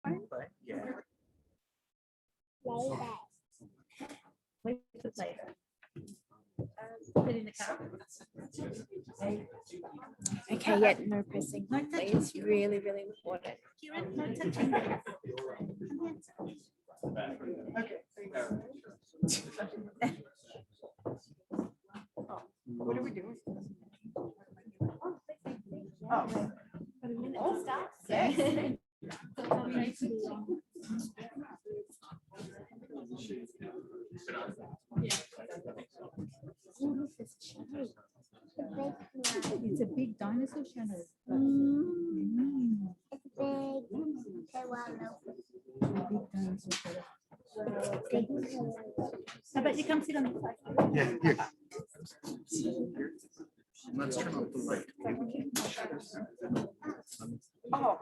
Yeah. Wait for it later. Put it in the car. Okay, yeah, no pressing, please. Really, really important. Kieran, no touching. What are we doing? Oh, start. Yes. It's a big dinosaur shadow. It's big. Okay, well, no. Big dinosaur shadow. How about you come sit on the side? Yeah, here. Let's turn off the light. Oh.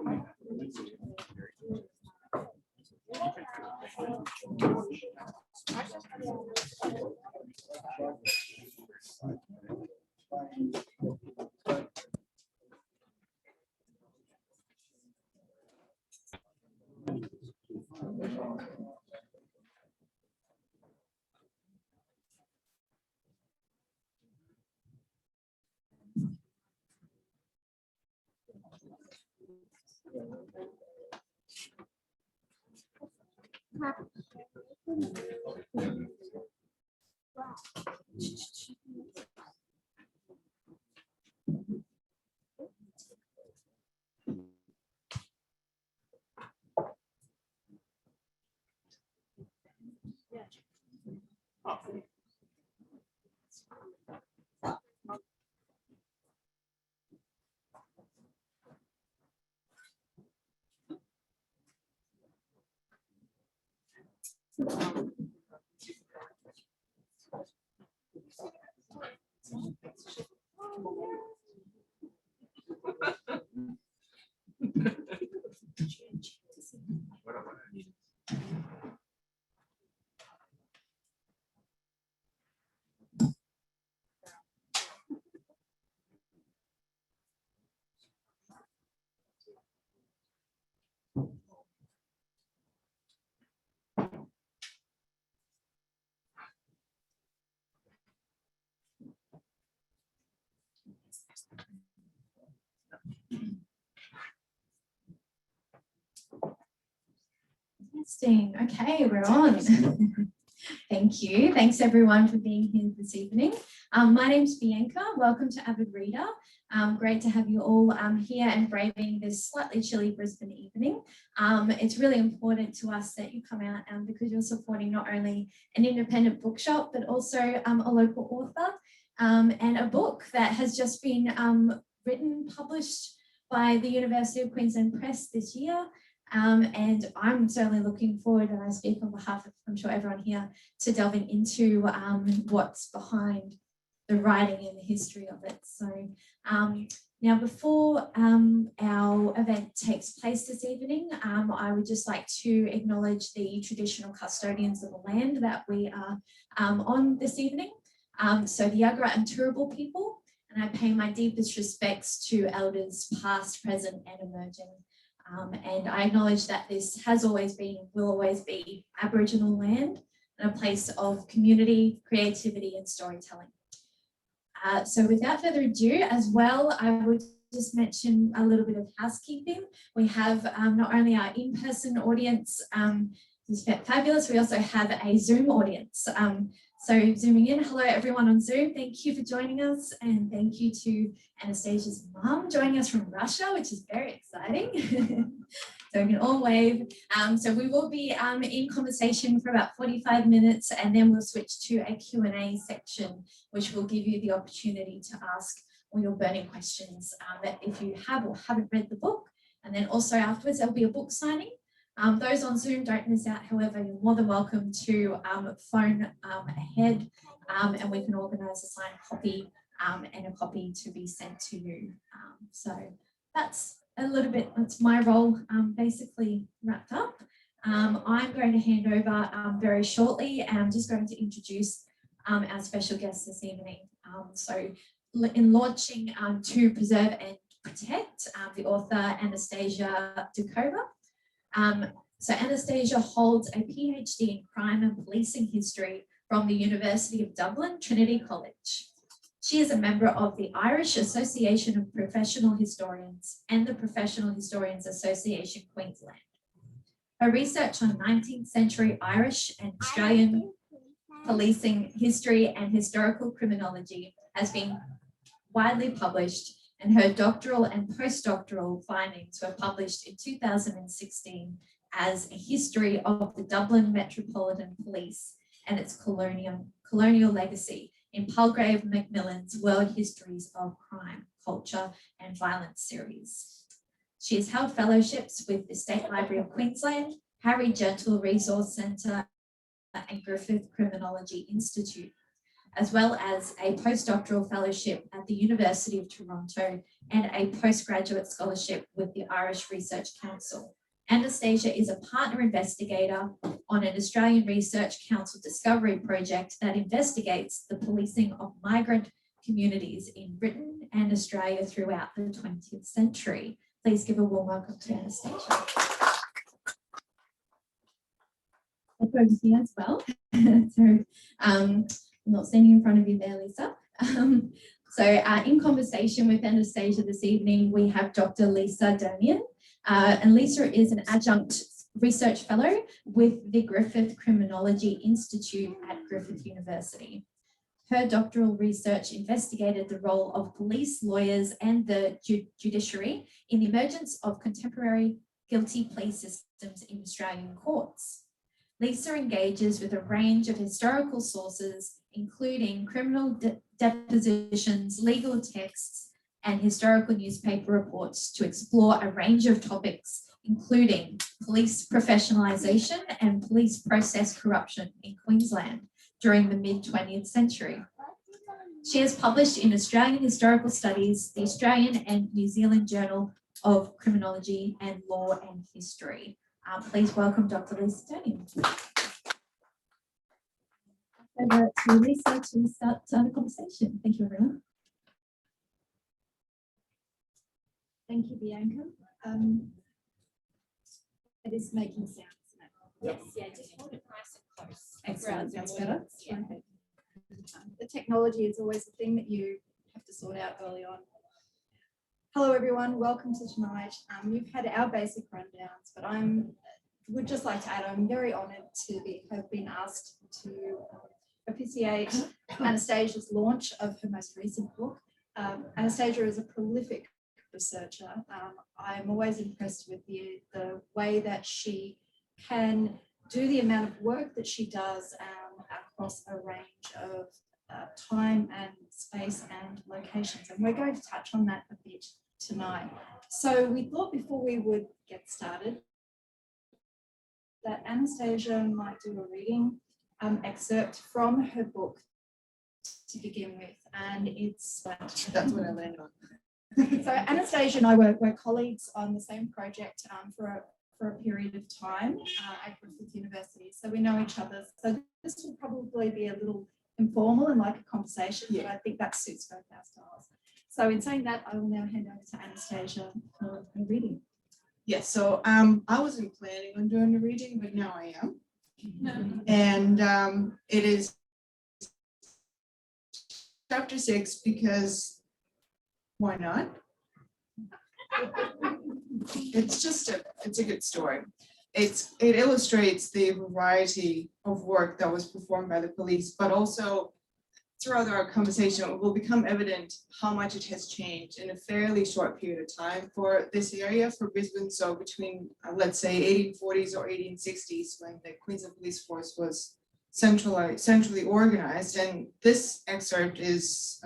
Interesting. Okay, we're on. Thank you. Thanks everyone for being here this evening. My name's Bianca. Welcome to Avid Reader. Great to have you all here and braving this slightly chilly Brisbane evening. It's really important to us that you come out because you're supporting not only an independent bookshop, but also a local author and a book that has just been written, published by the University of Queensland Press this year. And I'm certainly looking forward, and I speak on behalf of, I'm sure everyone here, to delving into what's behind the writing and the history of it. So now before our event takes place this evening, I would just like to acknowledge the traditional custodians of the land that we are on this evening. So the Yagara and Turrbal people, and I pay my deepest respects to elders past, present and emerging. And I acknowledge that this has always been and will always be Aboriginal land and a place of community, creativity and storytelling. So without further ado, as well, I would just mention a little bit of housekeeping. We have not only our in-person audience, who's fabulous, we also have a Zoom audience. So zooming in, hello everyone on Zoom, thank you for joining us, and thank you to Anastasia's mum joining us from Russia, which is very exciting. So we can all wave. So we will be in conversation for about 45 minutes, and then we'll switch to a Q&A section, which will give you the opportunity to ask all your burning questions that if you have or haven't read the book. And then also afterwards, there'll be a book signing. Those on Zoom don't miss out, however, you're more than welcome to phone ahead and we can organise a signed copy and a copy to be sent to you. So that's a little bit, that's my role basically wrapped up. I'm going to hand over very shortly, and I'm just going to introduce our special guest this evening. So in launching To Preserve and Protect, the author Anastasia Dukova. So Anastasia holds a PhD in crime and policing history from the University of Dublin, Trinity College. She is a member of the Irish Association of Professional Historians and the Professional Historians Association Queensland. Her research on 19th century Irish and Australian policing history and historical criminology has been widely published, and her doctoral and postdoctoral findings were published in 2016 as a history of the Dublin Metropolitan Police and its colonial legacy in Palgrave Macmillan's World Histories of Crime, Culture and Violence series. She has held fellowships with the State Library of Queensland, Harry Gentle Resource Centre and Griffith Criminology Institute, as well as a postdoctoral fellowship at the University of Toronto and a postgraduate scholarship with the Irish Research Council. Anastasia is a partner investigator on an Australian Research Council discovery project that investigates the policing of migrant communities in Britain and Australia throughout the 20th century. Please give a warm welcome to Anastasia. I'll go to you as well. So I'm not standing in front of you there, Lisa. In conversation with Anastasia this evening, we have Dr. Lisa Damian. And Lisa is an adjunct research fellow with the Griffith Criminology Institute at Griffith University. Her doctoral research investigated the role of police, lawyers, and the judiciary in the emergence of contemporary guilty plea systems in Australian courts. Lisa engages with a range of historical sources, including criminal depositions, legal texts, and historical newspaper reports to explore a range of topics, including police professionalisation and police process corruption in Queensland during the mid-20th century. She has published in Australian Historical Studies, the Australian and New Zealand Journal of Criminology and Law and History. Please welcome Dr. Lisa Damian. Over to Lisa to start the conversation. Thank you, everyone. Thank you, Bianca. It is making sound, isn't it? Yes, yeah, just hold it nice and close. Excellent, that's better. Yeah. Okay. The technology is always a thing that you have to sort out early on. Hello, everyone. Welcome to tonight. You've had our basic rundowns, but would just like to add, I'm very honoured to have been asked to officiate Anastasia's launch of her most recent book. Anastasia is a prolific researcher. I'm always impressed with the way that she can do the amount of work that she does across a range of time and space and locations. And we're going to touch on that a bit tonight. So we thought before we would get started that Anastasia might do a reading excerpt from her book to begin with. And it's... That's what I landed on. So Anastasia and I were colleagues on the same project for a period of time at Griffith University. So we know each other. So this will probably be a little informal and like a conversation, but I think that suits both our styles. So in saying that, I will now hand over to Anastasia for her reading. Yes, so I wasn't planning on doing the reading, but now I am. And it is chapter 6 because why not? It's a good story. It illustrates the variety of work that was performed by the police, but also throughout our conversation, it will become evident how much it has changed in a fairly short period of time for this area, for Brisbane. So between, let's say, 1840s or 1860s, when the Queensland Police Force was centrally organized. And this excerpt is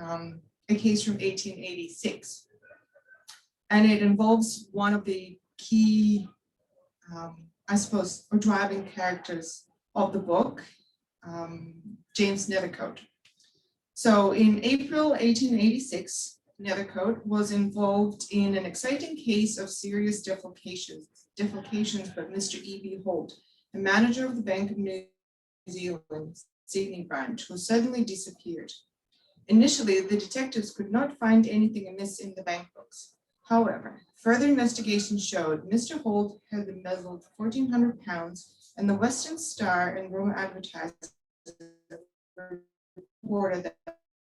a case from 1886. And it involves one of the key, I suppose, or driving characters of the book, James Nethercote. So in April 1886, Nethercote was involved in an exciting case of serious defalcations by Mr. E.B. Holt, the manager of the Bank of New Zealand Sydney branch, who suddenly disappeared. Initially, the detectives could not find anything amiss in the bank books. However, further investigation showed Mr. Holt had embezzled £1,400, and the Western Star and Roma Advertiser reported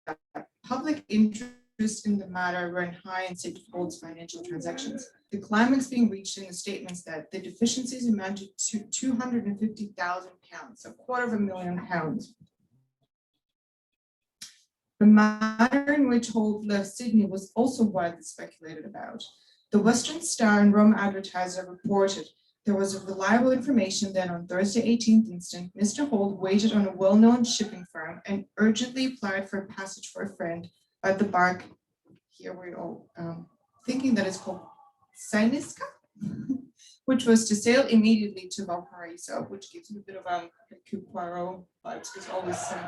that public interest in the matter ran high in St. Holt's financial transactions. The climax being reached in the statements that the deficiencies amounted to £250,000, £250,000. The manner in which Holt left Sydney was also widely speculated about. The Western Star and Roma Advertiser reported there was reliable information that on Thursday, 18th instant, Mr. Holt waited on a well-known shipping firm and urgently applied for a passage for a friend by the bark. Here we're all thinking that it's called Siniska, which was to sail immediately to Valparaiso, which gives me a bit of Hercule Poirot vibes, because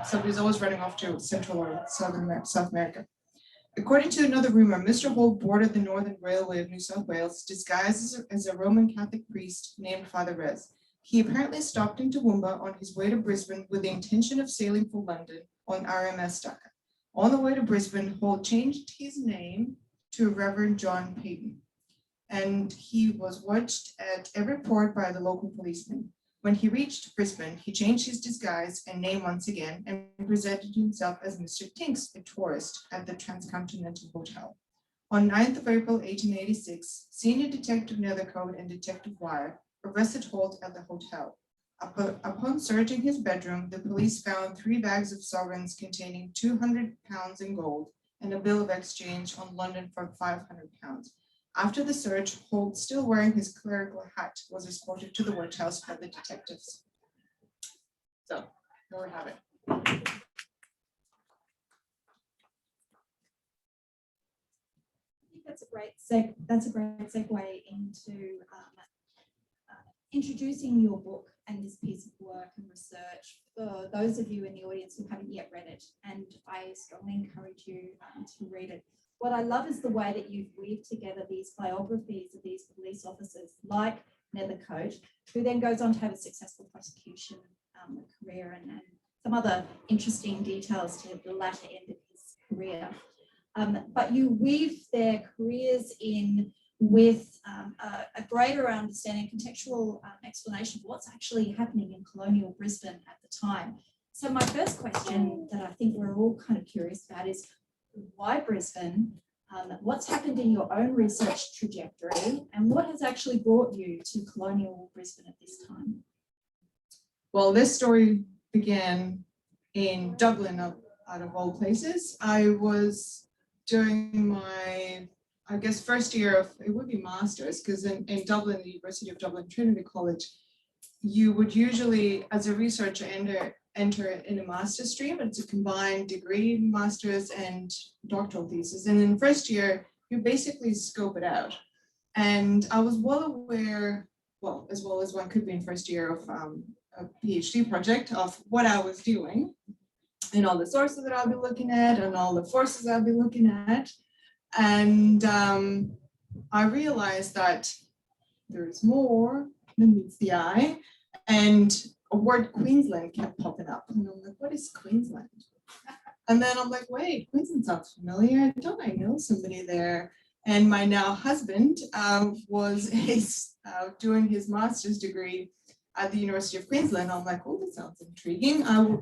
somebody's always running off to Central or South America. According to another rumor, Mr. Holt boarded the Northern Railway of New South Wales, disguised as a Roman Catholic priest named Father Rez. He apparently stopped in Toowoomba on his way to Brisbane with the intention of sailing for London on RMS Dhaka. On the way to Brisbane, Holt changed his name to Reverend John Payton, and he was watched at every port by the local policemen. When he reached Brisbane, he changed his disguise and name once again and presented himself as Mr. Tinks, a tourist, at the Transcontinental Hotel. On 9th of April, 1886, Senior Detective Nethercoat and Detective Wire arrested Holt at the hotel. Upon searching his bedroom, the police found 3 bags of sovereigns containing £200 in gold and a bill of exchange on London for £500. After the search, Holt, still wearing his clerical hat, was escorted to the workhouse by the detectives. So, there we have it. I think that's a great segue into introducing your book and this piece of work and research for those of you in the audience who haven't yet read it. And I strongly encourage you to read it. What I love is the way that you've weaved together these biographies of these police officers like Nethercoat, who then goes on to have a successful prosecution career and some other interesting details to the latter end of his career. But you weave their careers in with a greater understanding, contextual explanation of what's actually happening in colonial Brisbane at the time. So my first question that I think we're all kind of curious about is, why Brisbane? What's happened in your own research trajectory, and what has actually brought you to colonial Brisbane at this time? Well, this story began in Dublin, out of all places. I was doing my, I guess, first year of, it would be master's, because in Dublin, the University of Dublin, Trinity College, you would usually, as a researcher, enter in a master's stream. It's a combined degree, master's and doctoral thesis. And in the first year, you basically scope it out. And I was well aware, well, as well as one could be in first year of a PhD project, of what I was doing and all the sources that I'll be looking at and all the forces I'll be looking at. And I realized that there's more than meets the eye. And a word Queensland kept popping up. And I'm like, what is Queensland? And then I'm like, wait, Queensland sounds familiar. Don't I know somebody there? And my now husband was doing his master's degree at the University of Queensland. I'm like, oh, that sounds intriguing. I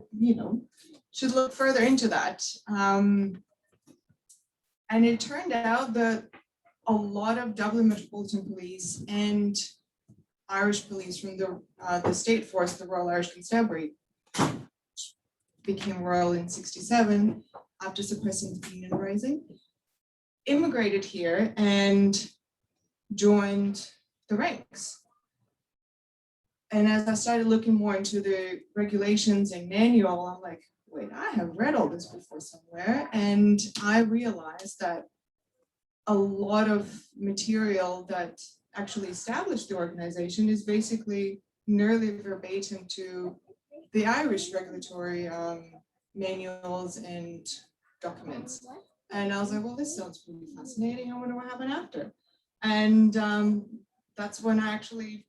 should look further into that. And it turned out that a lot of Dublin Metropolitan Police and Irish police from the state force, the Royal Irish Constabulary, became royal in '67 after suppressing the Union Rising, immigrated here and joined the ranks. And as I started looking more into the regulations and manual, I'm like, wait, I have read all this before somewhere. And I realized that a lot of material that actually established the organization is basically nearly verbatim to the Irish regulatory manuals and documents. And I was like, well, this sounds pretty fascinating. I wonder what happened after. And that's when I actually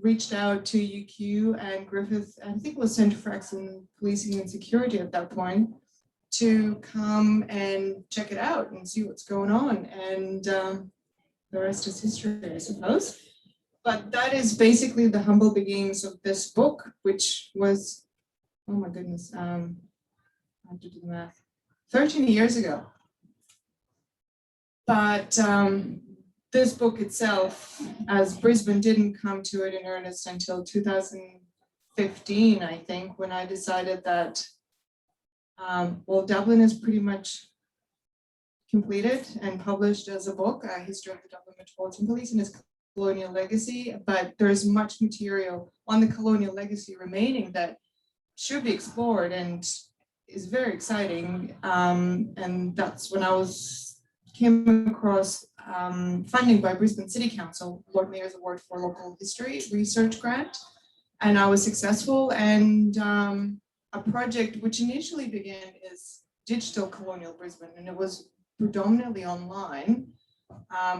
reached out to UQ and Griffith, and I think it was Centre for Excellent Policing and Security at that point, to come and check it out and see what's going on. And the rest is history, I suppose. But that is basically the humble beginnings of this book, which was, oh my goodness, I have to do the math, 13 years ago. But this book itself, as Brisbane didn't come to it in earnest until 2015, I think, when I decided that, well, Dublin is pretty much completed and published as a book, a history of the Dublin Metropolitan Police and its Colonial Legacy, but there's much material on the Colonial Legacy remaining that should be explored and is very exciting. And that's when I came across funding by Brisbane City Council, Lord Mayor's Award for Local History Research Grant, and I was successful. And a project which initially began as Digital Colonial Brisbane, and it was predominantly online,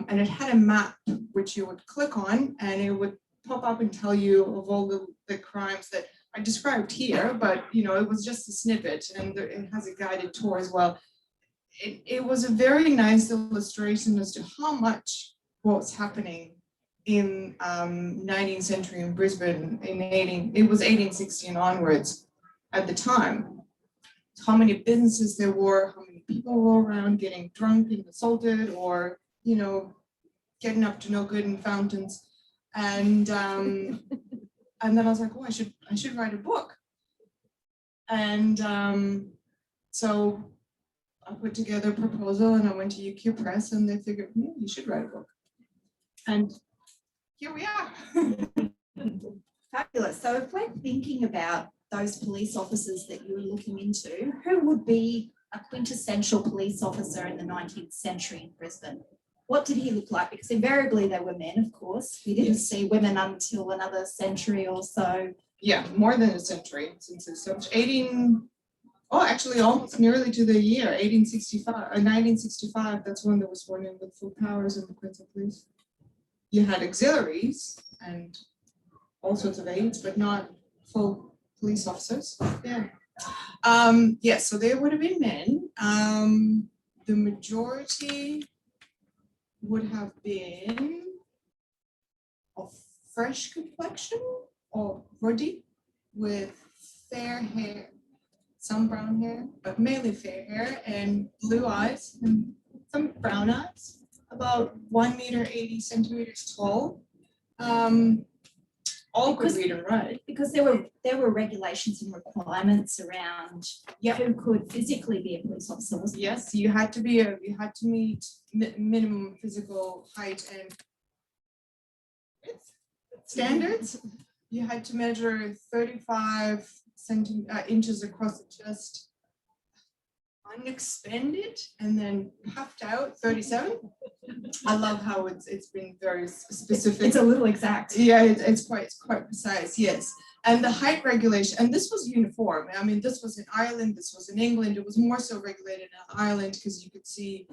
and it had a map which you would click on and it would pop up and tell you of all the crimes that I described here, but you know, it was just a snippet, and it has a guided tour as well. It was a very nice illustration as to how much was happening in 19th century in Brisbane it was 1860 and onwards at the time. How many businesses there were, how many people were around getting drunk and assaulted, or you know, getting up to no good in fountains. And then I was like, oh, I should write a book. And so I put together a proposal and I went to UQ Press, and they figured, yeah, you should write a book. And here we are. Fabulous. So if we're thinking about those police officers that you were looking into, who would be a quintessential police officer in the 19th century in Brisbane? What did he look like? Because invariably they were men, of course. We didn't see women until another century or so. Yeah, more than a century since it's actually almost nearly to the year 1965. That's when they were sworn in with full powers in the Prince of Police. You had auxiliaries and all sorts of aides, but not full police officers. Yeah. Yes, so they would have been men. The majority would have been of fresh complexion or ruddy with fair hair, some brown hair, but mainly fair hair and blue eyes and some brown eyes, about 1 meter 80 centimeters tall. All could read and write. Because there were regulations and requirements around who could physically be a police officer, wasn't there? Yes, you had to meet minimum physical height and width standards. You had to measure 35 inches across the chest, unexpended, and then puffed out 37. I love how it's been very specific. It's a little exact. Yeah, it's quite precise. Yes, and the height regulation, and this was uniform. I mean, this was in Ireland, this was in England. It was more so regulated in Ireland because you could see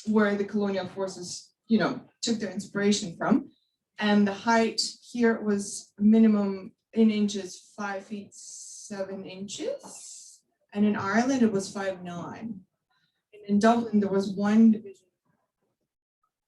where the colonial forces, you know, took their inspiration from. And the height here was minimum in inches 5 feet 7 inches, and in Ireland it was 5'9". And in Dublin there was one division,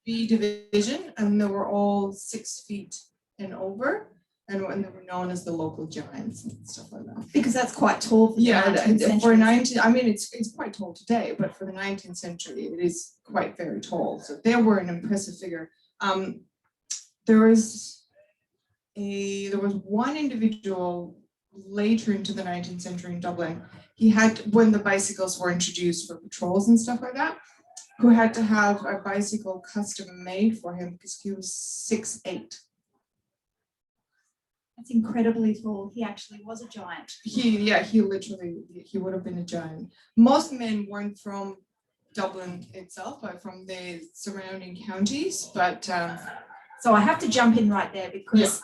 B division, and they were all 6 feet and over, and they were known as the local giants and stuff like that. Because that's quite tall for the 19th century. For 19, I mean it's quite tall today, but for the 19th century it is quite very tall. So they were an impressive figure. There was one individual later into the 19th century in Dublin. He had, when the bicycles were introduced for patrols and stuff like that, who had to have a bicycle custom made for him because he was 6'8". That's incredibly tall. He actually was a giant. He would have been a giant. Most men weren't from Dublin itself, but from the surrounding counties. But so I have to jump in right there because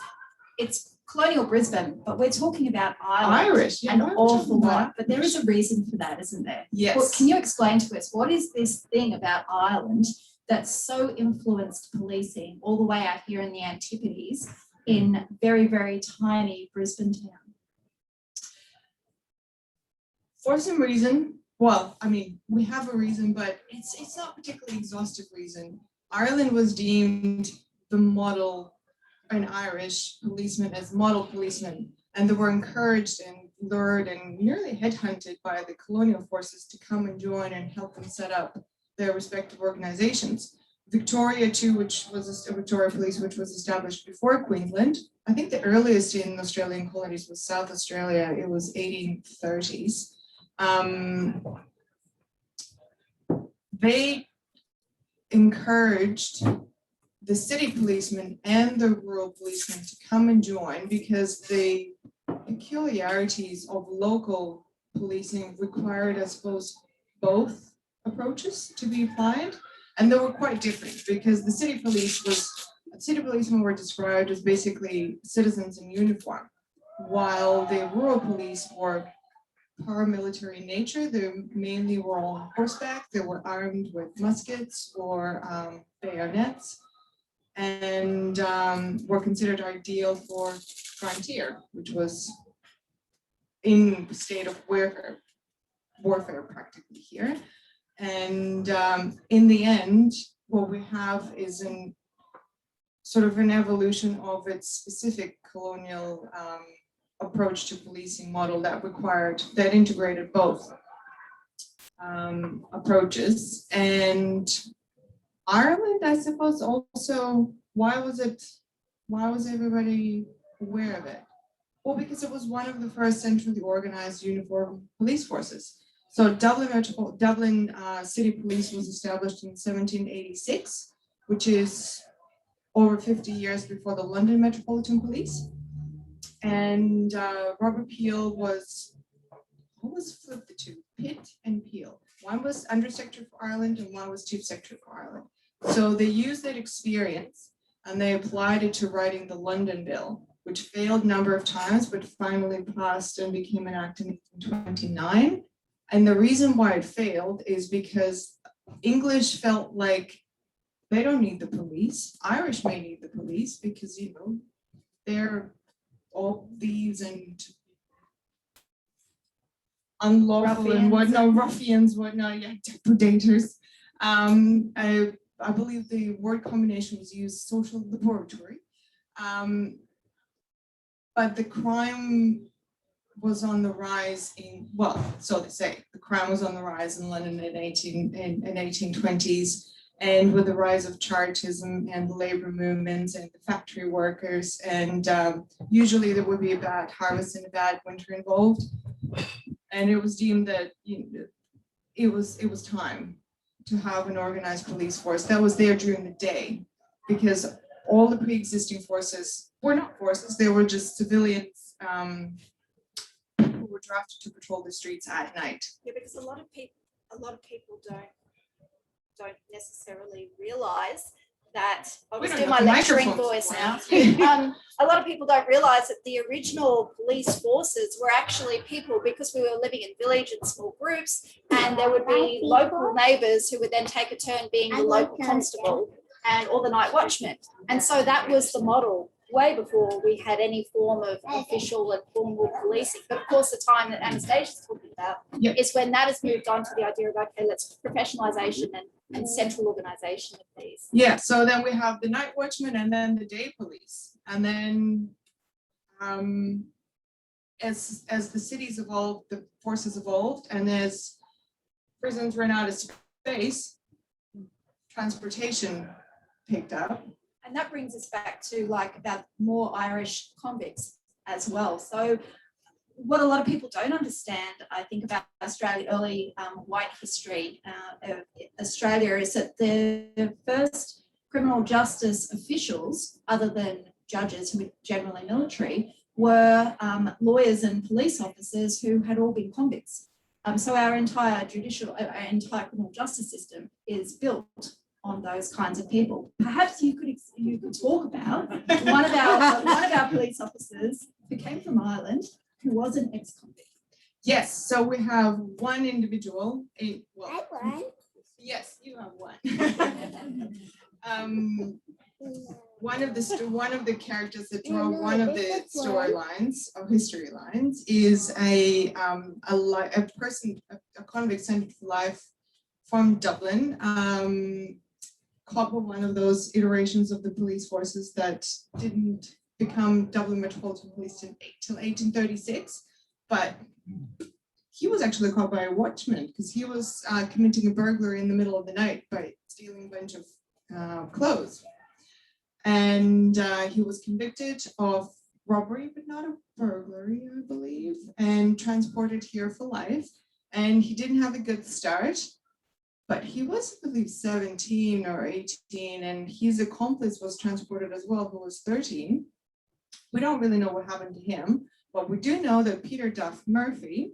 it's colonial Brisbane, but we're talking about Ireland. Irish, yeah, an awful lot. But there is a reason for that, isn't there? Yes. Well, can you explain to us what is this thing about Ireland that's so influenced policing all the way out here in the Antipodes in very, very tiny Brisbane town? For some reason, well, I mean, we have a reason, but it's not a particularly exhaustive reason. Ireland was deemed the model, an Irish policeman as model policemen, and they were encouraged and lured and nearly headhunted by the colonial forces to come and join and help them set up their respective organizations. Victoria too, which was a Victoria Police, which was established before Queensland. I think the earliest in Australian colonies was South Australia. It was 1830s. They encouraged the city policemen and the rural policemen to come and join because the peculiarities of local policing required, I suppose, both approaches to be applied. And they were quite different because the city policemen were described as basically citizens in uniform, while the rural police were paramilitary in nature. They mainly were on horseback. They were armed with muskets or bayonets, and were considered ideal for frontier, which was in a state of warfare practically here. And in the end, what we have is an sort of an evolution of its specific colonial approach to policing model that integrated both approaches. And Ireland, I suppose, also, why was everybody aware of it? Well, because it was one of the first centrally organized uniform police forces. So Dublin City Police was established in 1786, which is over 50 years before the London Metropolitan Police. And Robert Peel was, what was flipped the two? Pitt and Peel. One was Under Secretary for Ireland and one was Chief Secretary for Ireland. So they used that experience and they applied it to writing the London Bill, which failed a number of times, but finally passed and became an act in 1829. And the reason why it failed is because English felt like they don't need the police. Irish may need the police because, you know, they're all thieves and unlawful and whatnot, ruffians, whatnot, yeah, depredators. I believe the word combination was used, social laboratory. But the crime was on the rise in, well, so they say, the crime was on the rise in London in 1820s, and with the rise of Chartism and the labor movements and the factory workers, and usually there would be a bad harvest and a bad winter involved, and it was deemed that, you know, it was time to have an organized police force that was there during the day, because all the pre-existing forces were not forces; they were just civilians who were drafted to patrol the streets at night. Yeah, because a lot of people don't necessarily realise that. I'll We just don't do my have lecturing microphones. voice now. A lot of people don't realise that the original police forces were actually people, because we were living in village and small groups, and there would be local neighbours who would then take a turn being the local constable and or the night watchman. And so that was the model way before we had any form of official and formal policing. But of course, the time that Anastasia's talking about is when that has moved on to the idea of, okay, let's professionalisation and central organisation of these. Yeah, so then we have the night watchman and then the day police. And then as the cities evolved, the forces evolved, and as prisons ran out of space, transportation picked up. And that brings us back to like about more Irish convicts as well. So what a lot of people don't understand, I think, about Australia, early white history of Australia, is that the first criminal justice officials, other than judges who were generally military, were lawyers and police officers who had all been convicts. So our entire criminal justice system is built on those kinds of people. Perhaps you could talk about one of our police officers who came from Ireland, who was an ex-convict. Yes, so we have one individual. Yes, you have one. One of the characters that draw one of the storylines or history lines is a convict sentenced to life from Dublin, caught with one of those iterations of the police forces that didn't become Dublin Metropolitan Police till 1836, but he was actually caught by a watchman because he was committing a burglary in the middle of the night by stealing a bunch of clothes. And he was convicted of robbery, but not a burglary, I believe, and transported here for life. And he didn't have a good start, but he was, I believe, 17 or 18, and his accomplice was transported as well, who was 13. We don't really know what happened to him, but we do know that Peter Duff Murphy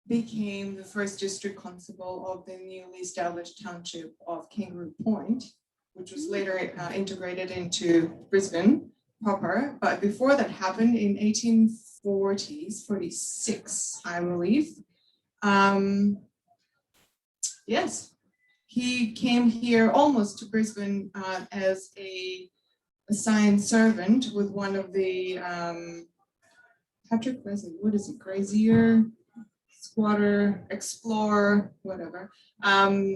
became the first district constable of the newly established township of Kangaroo Point, which was later integrated into Brisbane proper. But before that happened in 46, I believe. Yes, he came here almost to Brisbane as a assigned servant with one of the Patrick, what is it, Grazier, squatter, explorer, whatever.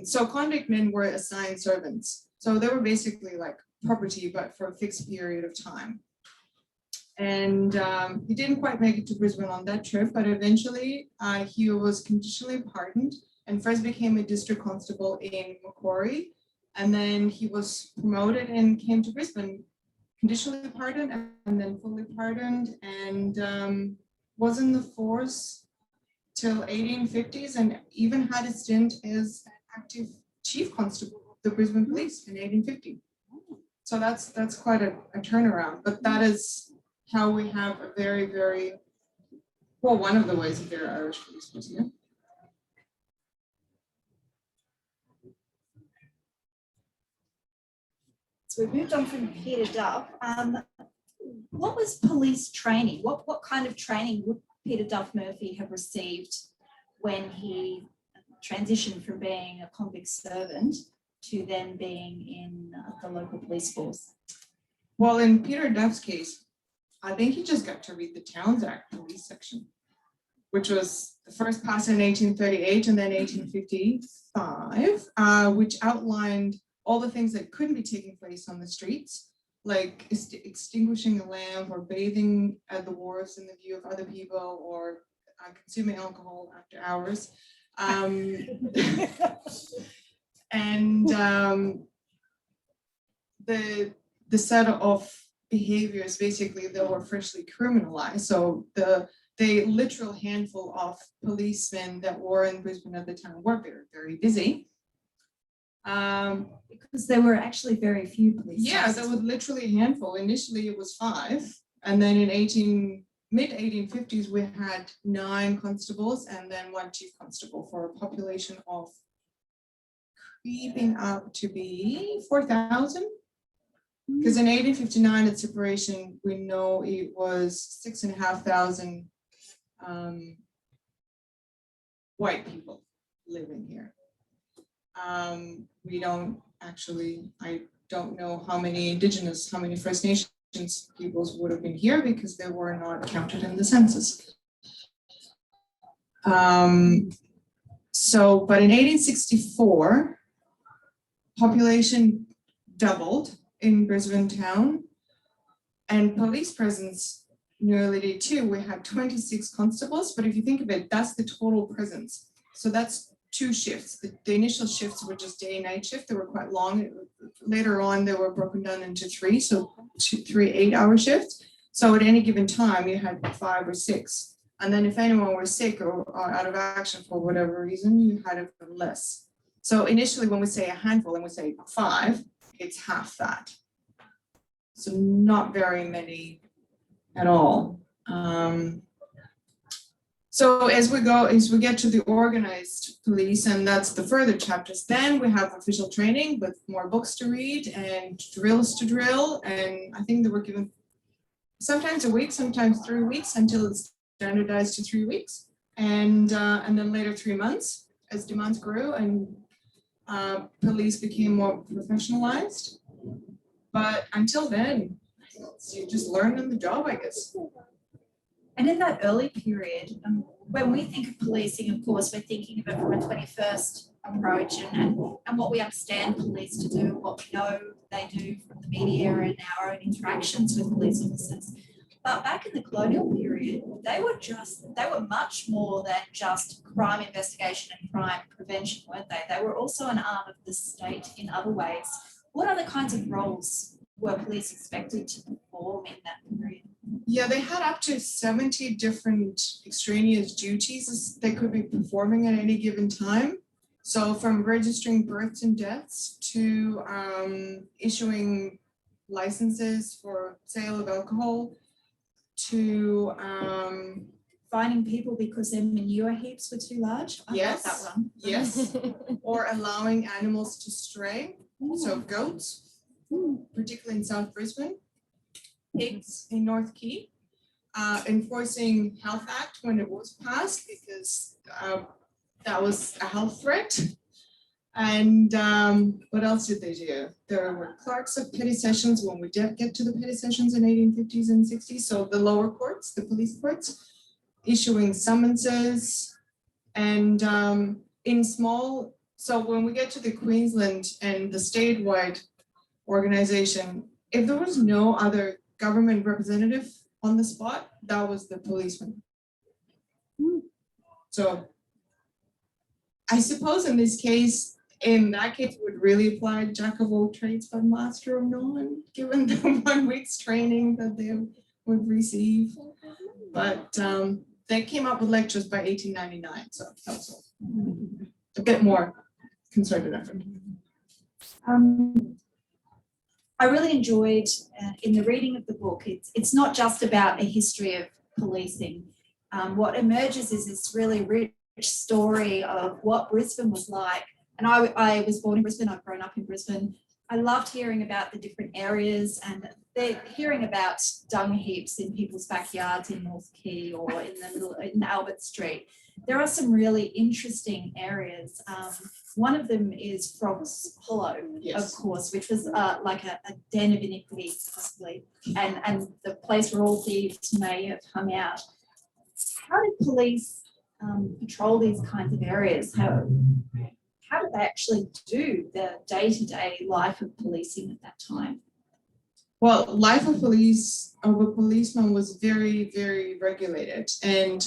So convict men were assigned servants. So they were basically like property, but for a fixed period of time. And he didn't quite make it to Brisbane on that trip, but eventually he was conditionally pardoned and first became a district constable in Macquarie. And then he was promoted and came to Brisbane, conditionally pardoned and then fully pardoned, and was in the force till 1850s and even had a stint as active chief constable of the Brisbane Police in 1850. So that's quite a turnaround, but that is how we have a very, very, well, one of the ways that there are Irish police force here. So we moved on from Peter Duff. What was police training? What kind of training would Peter Duff Murphy have received when he transitioned from being a convict servant to then being in the local police force? Well, in Peter Duff's case, I think he just got to read the Towns Act police section, which was the first passed in 1838 and then 1855, which outlined all the things that couldn't be taking place on the streets, like extinguishing a lamp or bathing at the wharves in the view of other people or consuming alcohol after hours. And the set of behaviors basically that were freshly criminalized. So the literal handful of policemen that were in Brisbane at the time were very, very busy. Because there were actually very few police. Yeah, there was literally a handful. Initially it was 5, and then in mid-1850s we had 9 constables and then 1 chief constable for a population of creeping up to be 4,000. Because in 1859 at separation, we know it was 6,500 white people living here. I don't know how many First Nations peoples would have been here because they were not counted in the census. But in 1864, population doubled in Brisbane town, and police presence nearly did too. We had 26 constables, but if you think of it, that's the total presence. So that's 2 shifts. The initial shifts were just day and night shift. They were quite long. Later on, they were broken down into 3, so 3 8-hour shifts. So at any given time, you had 5 or 6. And then if anyone were sick or out of action for whatever reason, you had less. So initially, when we say a handful and we say 5, it's half that. So not very many at all. So as we get to the organized police, and that's the further chapters, then we have official training with more books to read and drills to drill. And I think they were given sometimes a week, sometimes 3 weeks until it's standardized to 3 weeks. And then later 3 months as demands grew and police became more professionalized. But until then, you just learn on the job, I guess. And in that early period, when we think of policing, of course, we're thinking of it from a 21st approach and what we understand police to do, what we know they do from the media and our own interactions with police officers. But back in the colonial period, they were much more than just crime investigation and crime prevention, weren't they? They were also an arm of the state in other ways. What other kinds of roles were police expected to perform in that period? Yeah, they had up to 70 different extraneous duties they could be performing at any given time. So from registering births and deaths to issuing licenses for sale of alcohol to Finding people because their manure heaps were too large. I Yes. got that one. yes, or allowing animals to stray. So goats, particularly in South Brisbane, pigs in North Quay, enforcing Health Act when it was passed because that was a health threat. And what else did they do? There were clerks of petty sessions when we did get to the petty sessions in 1850s and 60s. So the lower courts, the police courts, issuing summonses and in small. So when we get to the Queensland and the statewide organization, if there was no other government representative on the spot, that was the policeman. So I suppose in that case would really apply jack of all trades but master of none, given the 1 week's training that they would receive. But they came up with lectures by 1899, so that was a bit more concerted effort. I really enjoyed in the reading of the book, it's not just about a history of policing. What emerges is this really rich story of what Brisbane was like. And I was born in Brisbane, I've grown up in Brisbane. I loved hearing about the different areas and hearing about dung heaps in people's backyards in North Quay or in Albert Street. There are some really interesting areas. One of them is Frog's Hollow, of course, which was like a den of iniquity, possibly, and the place where all thieves may have hung out. How did police patrol these kinds of areas? How did they actually do the day-to-day life of policing at that time? Well, life of a policeman was very, very regulated, and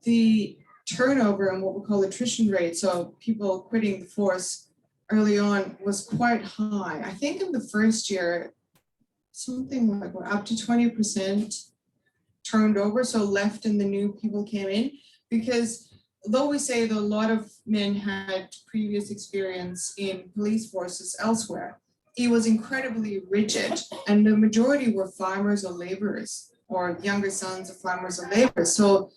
the turnover and what we call attrition rate, so people quitting the force early on, was quite high. I think in the first year, something like up to 20% turned over, so left and the new people came in, because though we say that a lot of men had previous experience in police forces elsewhere, it was incredibly rigid, and the majority were farmers or laborers or younger sons of farmers or laborers. So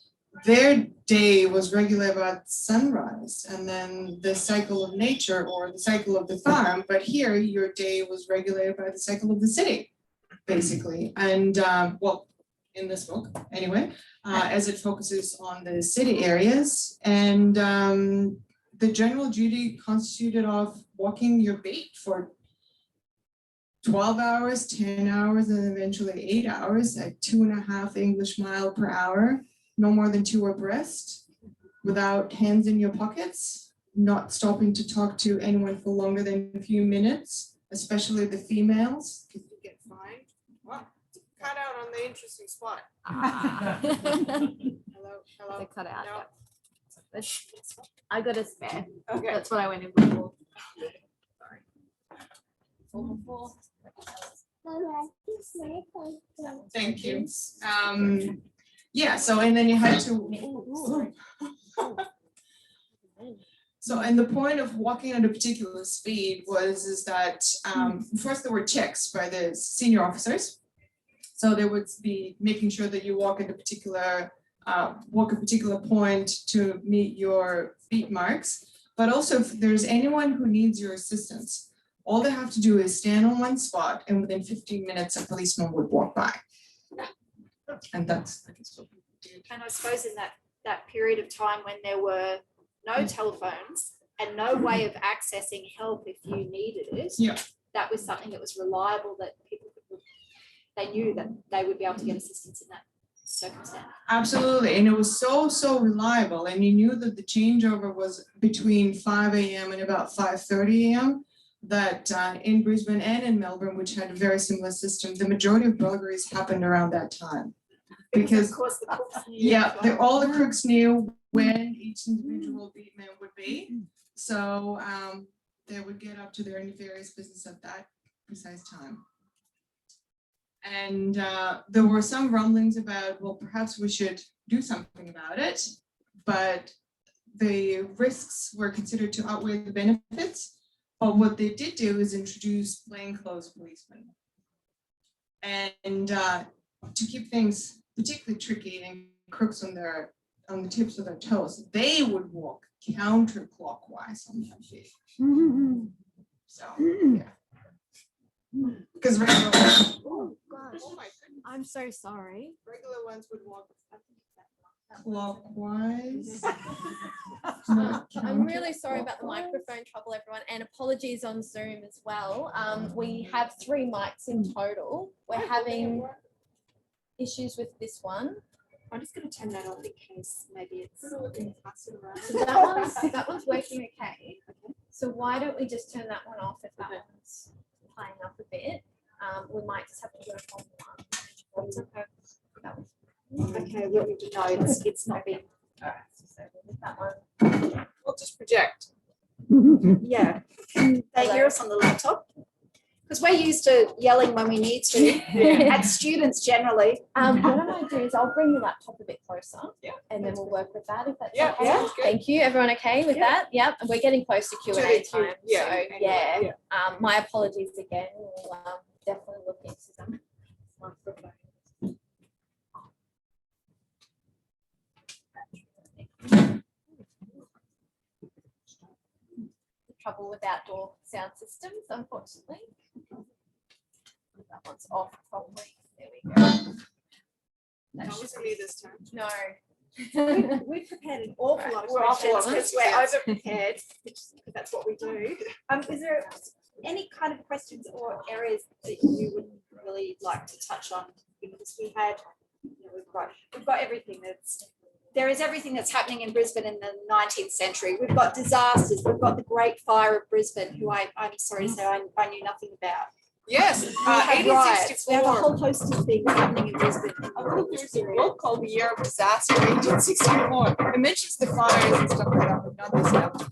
their day was regulated by sunrise and then the cycle of nature or the cycle of the farm. But here, your day was regulated by the cycle of the city, basically. And well, in this book, anyway, as it focuses on the city areas. And the general duty constituted of walking your beat for 12 hours, 10 hours, and eventually 8 hours at 2.5 English mile per hour. No more than 2 abreast, without hands in your pockets, not stopping to talk to anyone for longer than a few minutes, especially the females, because you get fined. Wow, cut out on the interesting spot. Hello. They cut out. No. Yeah. I got a spare. Okay. That's what I went in for. Thank you. Yeah, so and then you had to. So, and the point of walking at a particular speed is that first there were checks by the senior officers. So they would be making sure that you walk at a particular point to meet your beat marks. But also if there's anyone who needs your assistance, all they have to do is stand on one spot, and within 15 minutes, a policeman would walk by. And that's, I guess, what we did. And I suppose in that period of time when there were no telephones and no way of accessing help if you needed it, Yeah. that was something that was reliable, that people they knew that they would be able to get assistance in that circumstance. Absolutely, and it was so reliable, and you knew that the changeover was between 5 a.m. and about 5:30 a.m. That in Brisbane and in Melbourne, which had a very similar system, the majority of burglaries happened around that time. Because Of course, the cooks knew. yeah, all the crooks knew when each individual beatman would be. So they would get up to their nefarious business at that precise time. And there were some rumblings about, well, perhaps we should do something about it, but the risks were considered to outweigh the benefits. But what they did do is introduce plainclothes policemen. And to keep things particularly tricky and crooks on the tips of their toes, they would walk counterclockwise on their feet. So yeah. Because regular Oh gosh, oh my goodness, I'm so sorry. regular ones would walk clockwise. I'm really sorry about the microphone trouble, everyone, and apologies on Zoom as well. We have 3 mics in total. We're having issues with this one. I'm just going to turn that on in case maybe it's passing around. So that one's working okay. So why don't we just turn that one off if that one's playing up a bit? We might just have to work on one. That's okay. That one. Okay, well, no, it's not being. Alright, so with that one. We'll just project. Yeah. Can they hear us on the laptop? Because we're used to yelling when we need to, at students generally. What I might do is I'll bring the laptop a bit closer. Yeah, And then we'll work with that if that's Yeah, okay. sounds good. Thank you. Everyone okay with that? Yep. And we're getting close to Q&A To the Q- time. yeah, So yeah, yeah. My apologies again. We'll definitely look into them. Trouble with outdoor sound systems, unfortunately. That one's off properly. There we go. That That should was me this time. No. We've prepared an awful lot of We're awful questions lot. because we're over prepared, because that's what we do. Is there any kind of questions or areas that you would really like to touch on? Because we had, we've got everything there is everything that's happening in Brisbane in the 19th century. We've got disasters. We've got the Great Fire of Brisbane, who I'm sorry to say I knew nothing about. Yes, We have riots. We have a 1864. whole host of things happening in Brisbane. I think there's a book called The Year of Disaster, 1864. It mentions the fires and stuff like that, but not this stuff.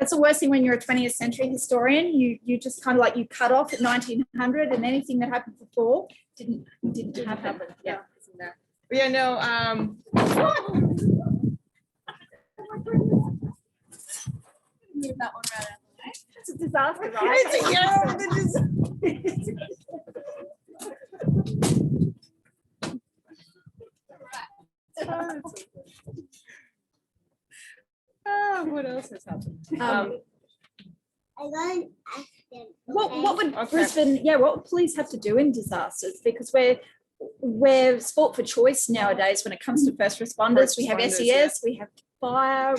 That's the worst thing when you're a 20th century historian. You just kind of like you cut off at 1900, and anything that happened before didn't happen. Yeah. But yeah, no, Move that one right out. It's a disaster, right? it's a year of the what else has happened? I got an accident. What would Okay. Brisbane? Yeah, what would police have to do in disasters? Because we're sport for choice nowadays when it comes to first responders. First We have responders, SES, we have fire,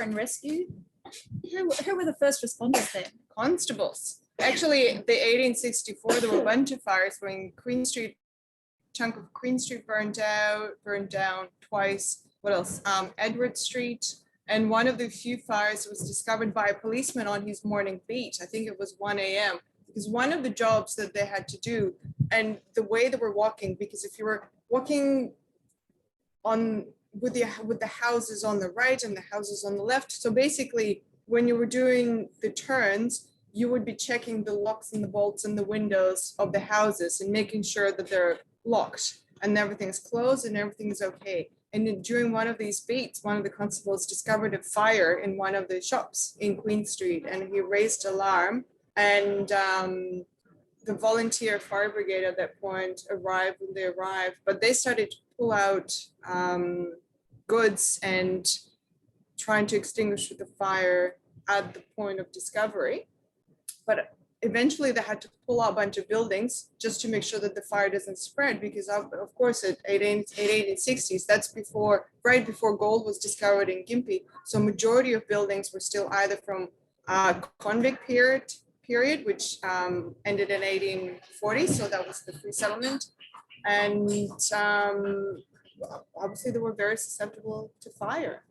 and rescue. Who were the first responders then? Constables. Actually, the 1864, there were a bunch of fires when Queen Street, chunk of Queen Street burned down twice. What else? Edward Street. And one of the few fires was discovered by a policeman on his morning beat. I think it was 1 a.m. Because one of the jobs that they had to do, and the way they were walking, because if you were walking on with the houses on the right and the houses on the left, so basically when you were doing the turns, you would be checking the locks and the bolts and the windows of the houses and making sure that they're locked and everything's closed and everything is okay. And during one of these beats, one of the constables discovered a fire in one of the shops in Queen Street, and he raised alarm. And the volunteer fire brigade at that point arrived when they arrived, but they started to pull out goods and trying to extinguish the fire at the point of discovery. But eventually they had to pull out a bunch of buildings just to make sure that the fire doesn't spread, because of course at 1860s, that's right before gold was discovered in Gympie. So majority of buildings were still either from convict period, which ended in 1840. So that was the free settlement. And obviously they were very susceptible to fire.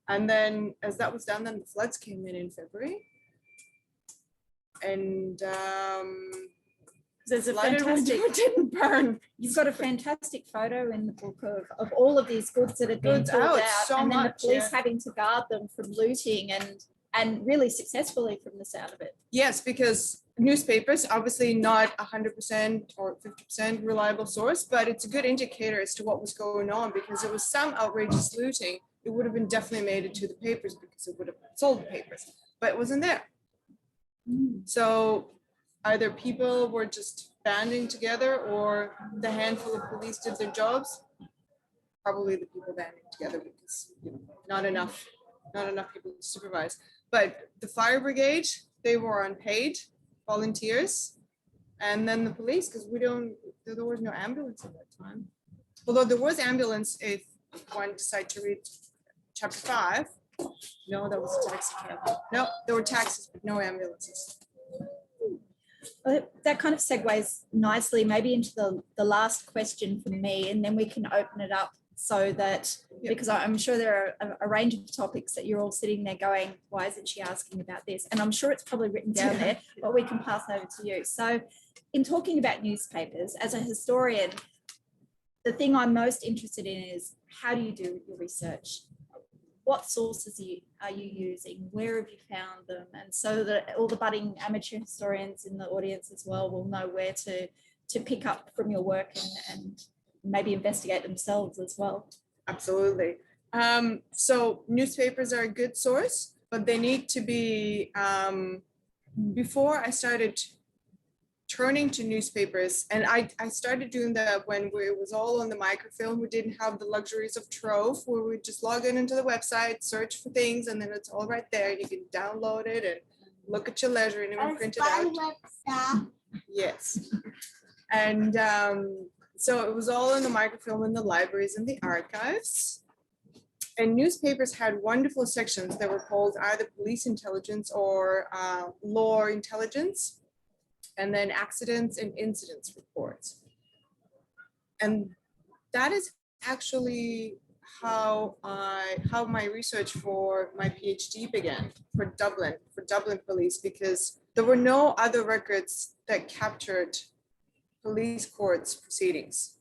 And then as that was done, then the floods came in February. And There's a flooded when fantastic, it didn't burn. you've got a fantastic photo in the book of all of these goods that have been Goods pulled out, out, so and then much, the police yeah. having to guard them from looting and really successfully from the sound of it. Yes, because newspapers, obviously not 100% or 50% reliable source, but it's a good indicator as to what was going on, because it was some outrageous looting. It would have been definitely made it to the papers because it would have sold the papers, but it wasn't there. So either people were just banding together or the handful of police did their jobs. Probably the people banding together because not enough people to supervise. But the fire brigade, they were unpaid volunteers, and then the police, because there was no ambulance at that time. Although there was ambulance if one decided to read chapter 5. No, that was a taxi cab. No, there were taxis, but no ambulances. Well, that kind of segues nicely maybe into the last question from me, and then we can open it up so that, because I'm sure there are a range of topics that you're all sitting there going, why isn't she asking about this? And I'm sure it's probably written down there, but we can pass over to you. So in talking about newspapers, as a historian, the thing I'm most interested in is, how do you do your research? What sources are you using? Where have you found them? And so that all the budding amateur historians in the audience as well will know where to pick up from your work and maybe investigate themselves as well. Absolutely. So newspapers are a good source, but they need to be, before I started turning to newspapers, and I started doing that when it was all on the microfilm. We didn't have the luxuries of Trove, where we just log into the website, search for things, and then it's all right there. You can download it and look at your leisure and even print it out. Yes. And so it was all in the microfilm in the libraries and the archives. And newspapers had wonderful sections that were called either police intelligence or law intelligence, and then accidents and incidents reports. And that is actually how my research for my PhD began for Dublin Police, because there were no other records that captured police courts proceedings.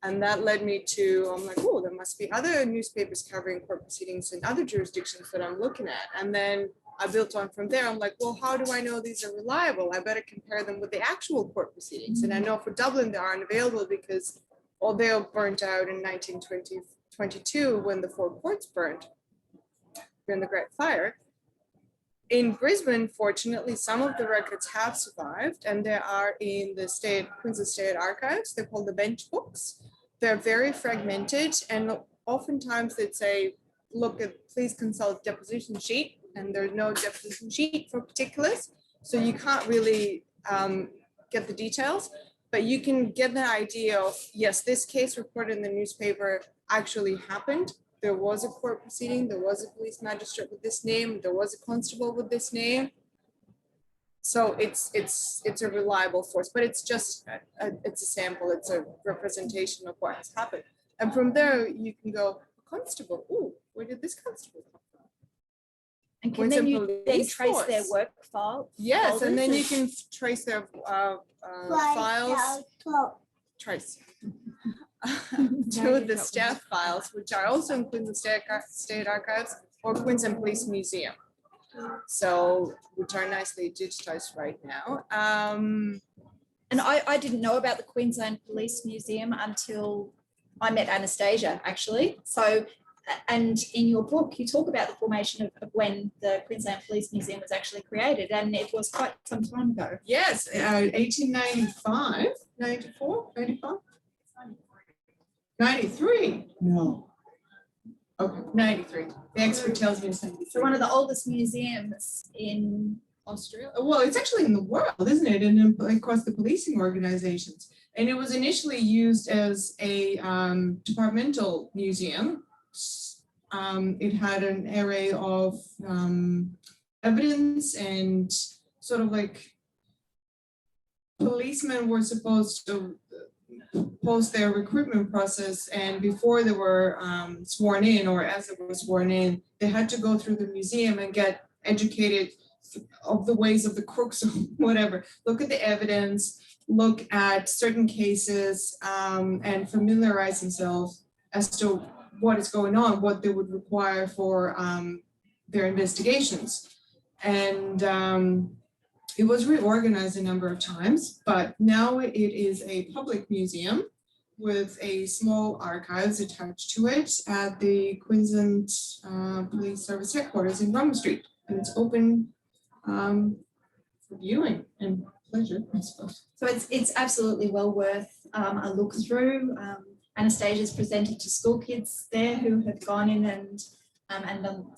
And that led me to, I'm like, oh, there must be other newspapers covering court proceedings in other jurisdictions that I'm looking at. And then I built on from there. I'm like, well, how do I know these are reliable? I better compare them with the actual court proceedings. And I know for Dublin, they aren't available because they were burnt out in 1922 when the 4 courts burned during the Great Fire. In Brisbane, fortunately, some of the records have survived, and they are in the Queensland State Archives. They're called the bench books. They're very fragmented, and oftentimes they'd say, look, please consult deposition sheet, and there's no deposition sheet for particulars. So you can't really get the details, but you can get an idea of, yes, this case reported in the newspaper actually happened. There was a court proceeding, there was a police magistrate with this name, there was a constable with this name. So it's a reliable source, but it's just, it's a sample, it's a representation of what has happened. And from there, you can go, constable, ooh, where did this constable come from? And can then you then trace their work file? Yes, and then you can trace their files. Trace. To the staff files, which are also in Queensland State Archives or Queensland Police Museum. So, which are nicely digitized right now. And I didn't know about the Queensland Police Museum until I met Anastasia, actually. So, and in your book, you talk about the formation of when the Queensland Police Museum was actually created, and it was quite some time ago. Yes, 1895, 94, 95? 93? No. Okay, 93. The expert tells me it's 93. So one of the oldest museums in Australia. Well, it's actually in the world, isn't it? And across the policing organizations. And it was initially used as a departmental museum. It had an array of evidence, and sort of like policemen were supposed to post their recruitment process and before they were sworn in or as they were sworn in, they had to go through the museum and get educated of the ways of the crooks or whatever. Look at the evidence, look at certain cases, and familiarize themselves as to what is going on, what they would require for their investigations. And it was reorganized a number of times, but now it is a public museum with a small archives attached to it at the Queensland Police Service headquarters in Roma Street. And it's open for viewing and pleasure, I suppose. So it's absolutely well worth a look through. Anastasia's presented to school kids there who have gone in and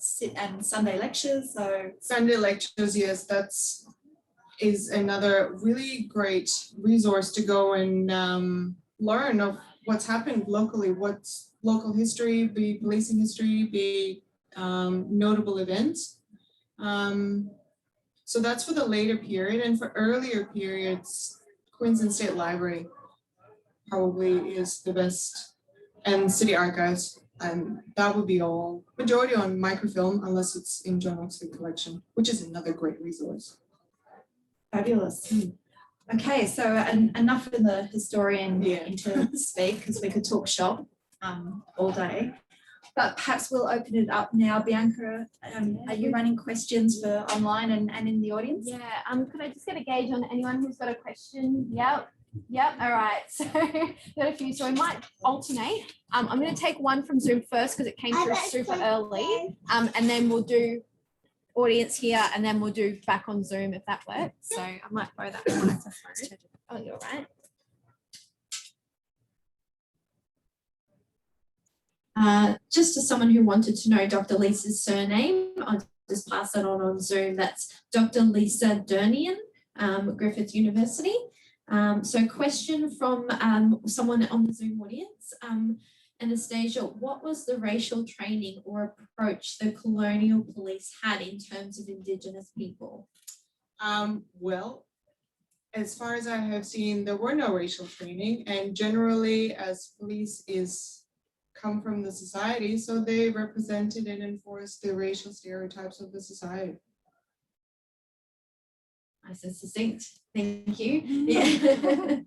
Sunday lectures. So Sunday lectures, yes, is another really great resource to go and learn of what's happened locally, what's local history, be policing history, be notable events. So that's for the later period, and for earlier periods, Queensland State Library probably is the best, and City Archives, and that would be all. Majority on microfilm, unless it's in John Oxley collection, which is another great resource. fabulous. Okay, so enough for the historian to speak, because we could talk shop all day. But perhaps we'll open it up now. Bianca, are you running questions for online and in the audience? Yeah, could I just get a gauge on anyone who's got a question? Yep, all right. So got a few, so we might alternate. I'm going to take one from Zoom first because it came through super early, and then we'll do audience here, and then we'll do back on Zoom if that works. So I might borrow that one. Oh, you're right. Just as someone who wanted to know Dr. Lisa's surname, I'll just pass that on Zoom. That's Dr. Lisa Durnian, Griffith University. So question from someone on the Zoom audience. Anastasia, what was the racial training or approach the colonial police had in terms of Indigenous people? Well, as far as I have seen, there were no racial training, and generally as police come from the society, so they represented and enforced the racial stereotypes of the society. Nice and succinct. Thank you. Yeah.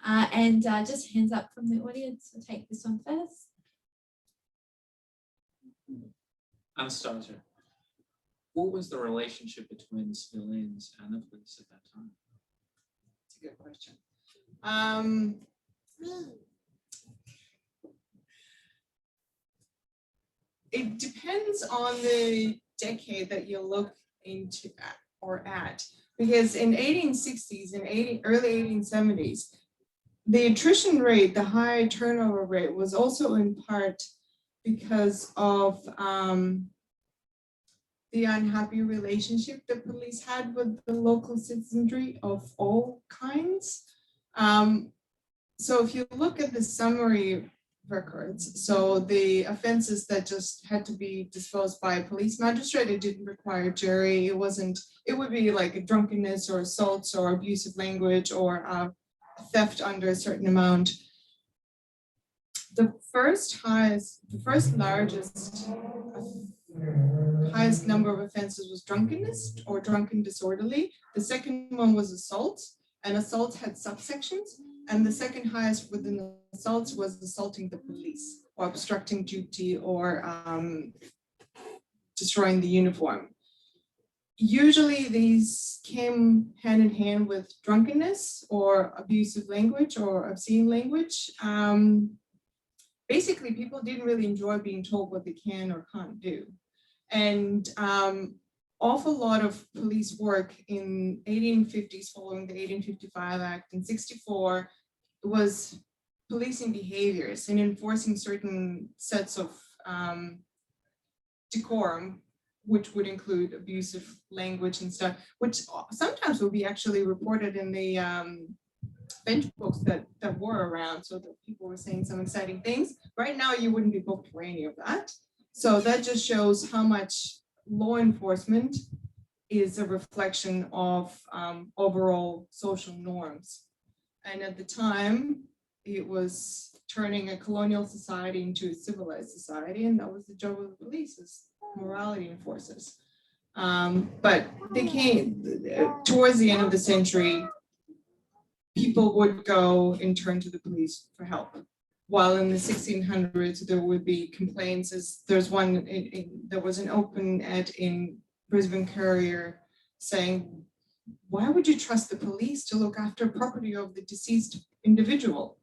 And just hands up from the audience. We'll take this one first. Anastasia, what was the relationship between the civilians and the police at that time? That's a good question. It depends on the decade that you look into at, because in 1860s and early 1870s, the attrition rate, the high turnover rate, was also in part because of the unhappy relationship the police had with the local citizenry of all kinds. So if you look at the summary records, so the offenses that just had to be disposed by a police magistrate, it didn't require a jury. It would be like a drunkenness or assaults or abusive language or theft under a certain amount. The highest number of offenses was drunkenness or drunken disorderly. The second one was assault, and assault had subsections. And the second highest within the assaults was assaulting the police or obstructing duty or destroying the uniform. Usually these came hand in hand with drunkenness or abusive language or obscene language. Basically, people didn't really enjoy being told what they can or can't do. And awful lot of police work in 1850s following the 1855 Act in 64 was policing behaviors and enforcing certain sets of decorum, which would include abusive language and stuff, which sometimes would be actually reported in the bench books that were around, so that people were saying some exciting things. Right now, you wouldn't be booked for any of that. So that just shows how much law enforcement is a reflection of overall social norms. And at the time, it was turning a colonial society into a civilized society, and that was the job of the police as morality enforcers. But they came towards the end of the century, people would go and turn to the police for help. While in the 1600s, there would be complaints, as there's one, there was an open ad in Brisbane Courier saying, why would you trust the police to look after property of the deceased individual?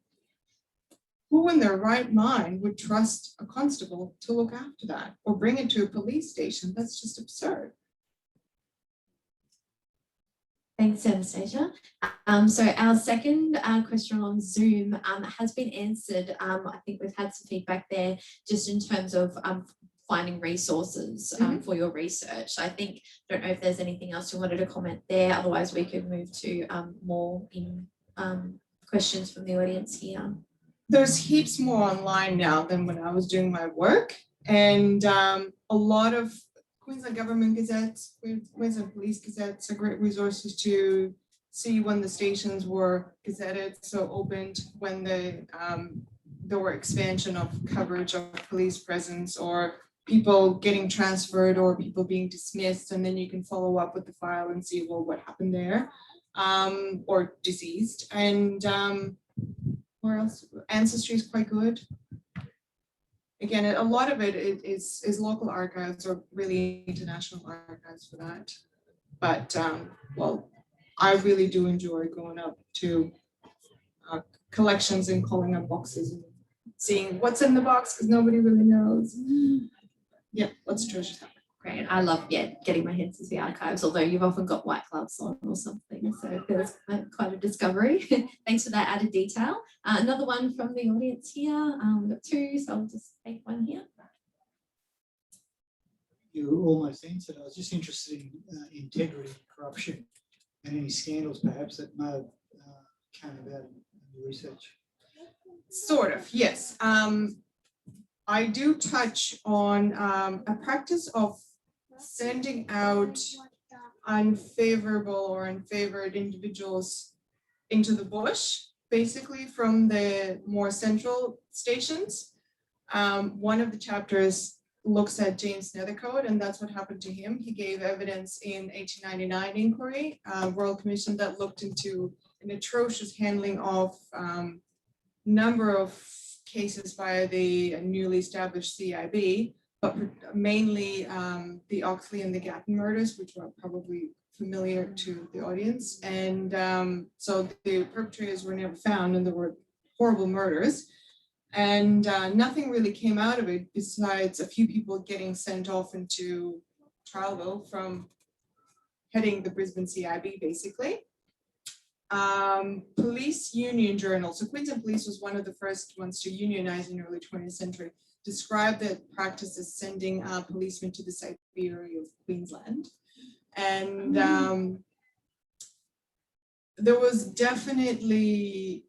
Who in their right mind would trust a constable to look after that or bring it to a police station? That's just absurd. Thanks, Anastasia. So our second question on Zoom has been answered. I think we've had some feedback there just in terms of finding resources for your research. I think, don't know if there's anything else you wanted to comment there. Otherwise, we could move to more in questions from the audience here. There's heaps more online now than when I was doing my work. And a lot of Queensland Government Gazettes, Queensland Police Gazettes are great resources to see when the stations were gazetted, so opened, when there were expansion of coverage of police presence or people getting transferred or people being dismissed, and then you can follow up with the file and see, well, what happened there, or deceased. And where else? Ancestry is quite good. Again, a lot of it is local archives or really international archives for that. But well, I really do enjoy going up to collections and calling up boxes and seeing what's in the box because nobody really knows. Yeah, lots of treasures. Great. I love getting my hands into the archives, although you've often got white gloves on or something. So it feels quite a discovery. Thanks for that added detail. Another one from the audience here. We've got two, so I'll just take one here. You almost answered. I was just interested in integrity, corruption, and any scandals perhaps that may have come about in your research. Sort of, yes. I do touch on a practice of sending out unfavorable or unfavored individuals into the bush, basically from the more central stations. One of the chapters looks at James Nethercote, and that's what happened to him. He gave evidence in 1899 inquiry, Royal Commission that looked into an atrocious handling of number of cases by the newly established CIB, but mainly the Oxley and the Gatton murders, which were probably familiar to the audience. And so the perpetrators were never found, and there were horrible murders. And nothing really came out of it besides a few people getting sent off into Trialville from heading the Brisbane CIB, basically. Police union journal. So Queensland Police was one of the first ones to unionize in the early 20th century. Described the practice as sending policemen to the Siberia of Queensland. And there was definitely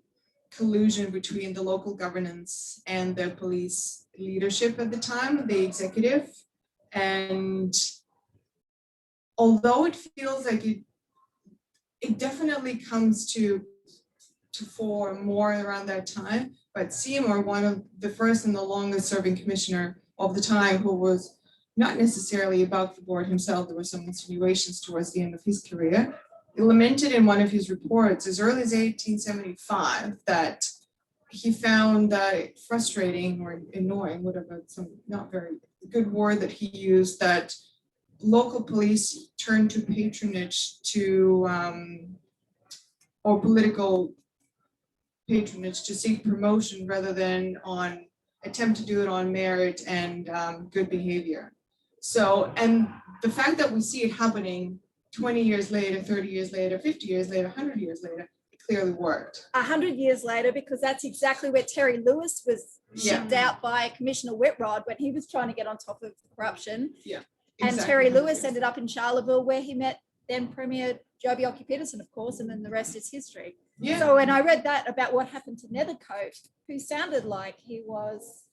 collusion between the local governance and the police leadership at the time, the executive. And although it feels like it definitely comes to fore more around that time, but Seymour, one of the first and the longest serving commissioner of the time, who was not necessarily above the board himself, there were some insinuations towards the end of his career, he lamented in one of his reports as early as 1875 that he found that frustrating or annoying, whatever, some not very good word that he used, that local police turned to patronage to, or political patronage to seek promotion rather than on attempt to do it on merit and good behavior. So, and the fact that we see it happening 20 years later, 30 years later, 50 years later, 100 years later, it clearly worked. 100 years later, because that's exactly where Terry Lewis was shipped out by Commissioner Whitrod when he was trying to get on top of corruption. Yeah. And Terry Lewis ended up in Charleville, where he met then Premier Joh Bjelke-Petersen, of course, and then the rest is history. Yeah. So when I read that about what happened to Nethercote, who sounded like he was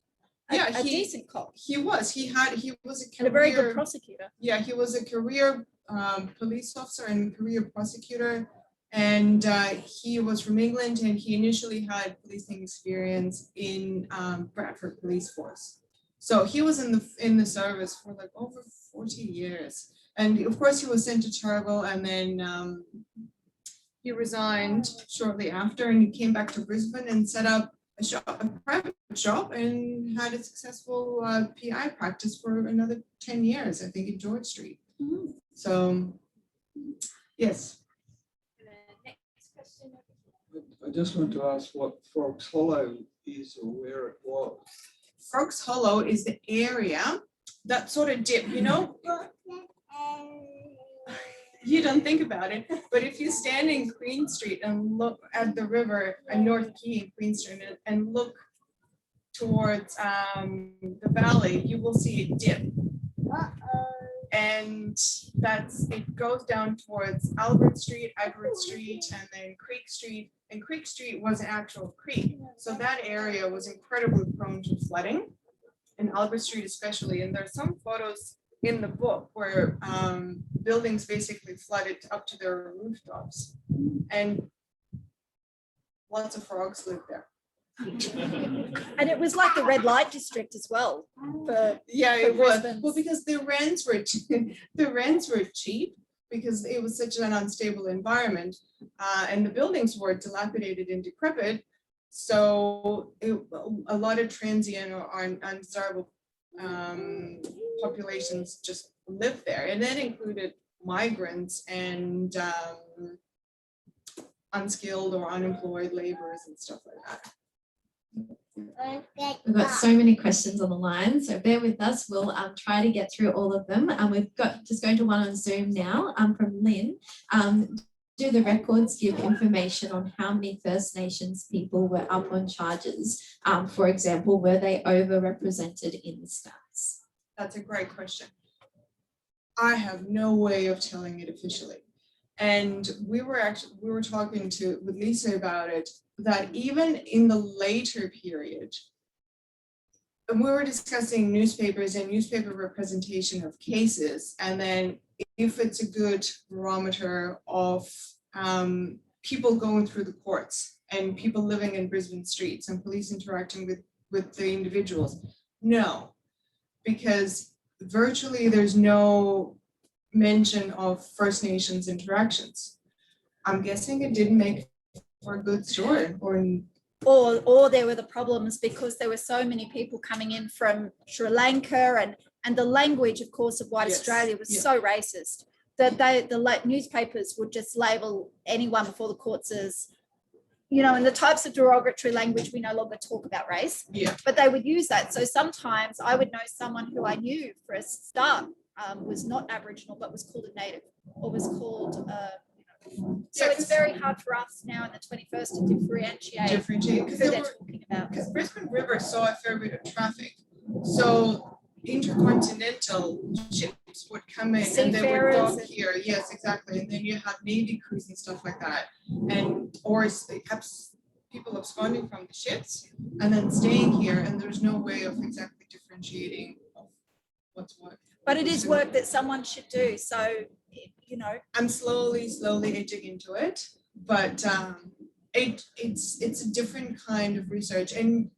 a decent cop. He was. He was a career, and a very good prosecutor. Yeah, he was a career police officer and career prosecutor. And he was from England, and he initially had policing experience in Bradford Police Force. So he was in the service for like over 40 years. And of course he was sent to Turville, and then he resigned shortly after, and he came back to Brisbane and set up a private shop, and had a successful PI practice for another 10 years, I think, in George Street. So, yes. Next question. I just want to ask what Frogs Hollow is or where it was. Frogs Hollow is the area that sort of dip, you know, you don't think about it, but if you stand in Queen Street and look at the river and North Quay in Queen Street and look towards the valley, you will see it dip. And it goes down towards Albert Street, Edward Street, and then Creek Street. And Creek Street was an actual creek. So that area was incredibly prone to flooding, and Albert Street especially. And there's some photos in the book where buildings basically flooded up to their rooftops, and lots of frogs live there. And it was like the red light district as well. It was. Brisbane's. Well, because the rents were cheap because it was such an unstable environment, and the buildings were dilapidated and decrepit. So a lot of transient or undesirable populations just lived there, and that included migrants and unskilled or unemployed laborers and stuff like that. We've got so many questions on the line, so bear with us. We'll try to get through all of them. We've got just going to one on Zoom now from Lynn. Do the records give information on how many First Nations people were up on charges? For example, were they overrepresented in the stats? That's a great question. I have no way of telling it officially. And we were talking with Lisa about it, that even in the later period, and we were discussing newspapers and newspaper representation of cases, and then if it's a good barometer of people going through the courts and people living in Brisbane streets and police interacting with the individuals. No, because virtually there's no mention of First Nations interactions. I'm guessing it didn't make for a good story, or there were the problems because there were so many people coming in from Sri Lanka, and the language, of course, of white Australia was so racist that the newspapers would just label anyone before the courts as, you know, in the types of derogatory language, we no longer talk about race, but they would use that. So sometimes I would know someone who I knew for a start was not Aboriginal, but was called a native, or was called, so it's very hard for us now in the 21st to differentiate who they're talking about. Because Brisbane River saw a fair bit of traffic. So intercontinental ships would come in and they would dock here. Yes, exactly. And then you have Navy crews and stuff like that. Or people absconding from the ships and then staying here, and there's no way of exactly differentiating of what's what. But it is work that someone should do. So, you know, I'm slowly edging into it, but it's a different kind of research, and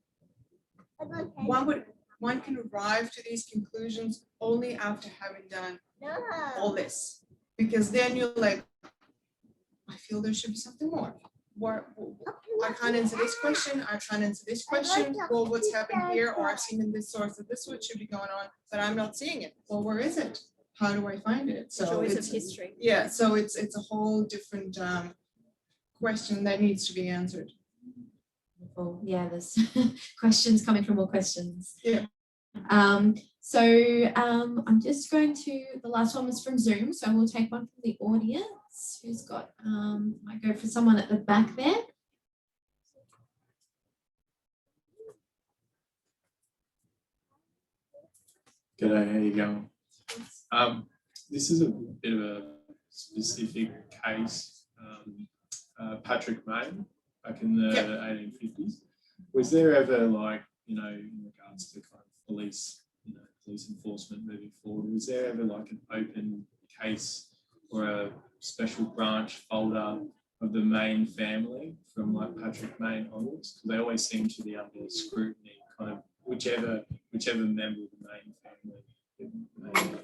one can arrive to these conclusions only after having done all this, because then you're like, I feel there should be something more. I can't answer this question. I can't answer this question. Well, what's happened here? Or I've seen in this source that this what should be going on, but I'm not seeing it. Well, where is it? How do I find it? So joys of history. Yeah, so it's a whole different question that needs to be answered. Well, yeah, there's questions coming from more questions. Yeah. So I'm just going to, the last one was from Zoom, so we'll take one from the audience. Who's got, I go for someone at the back there. G'day, how you going? This is a bit of a specific case. Patrick Mayne, back in the 1850s. Was there ever, like, you know, in regards to kind of police enforcement moving forward, was there ever like an open case or a special branch folder the Main family from like Patrick Main onwards, because they always seem to be under scrutiny, kind of whichever member of the Main family.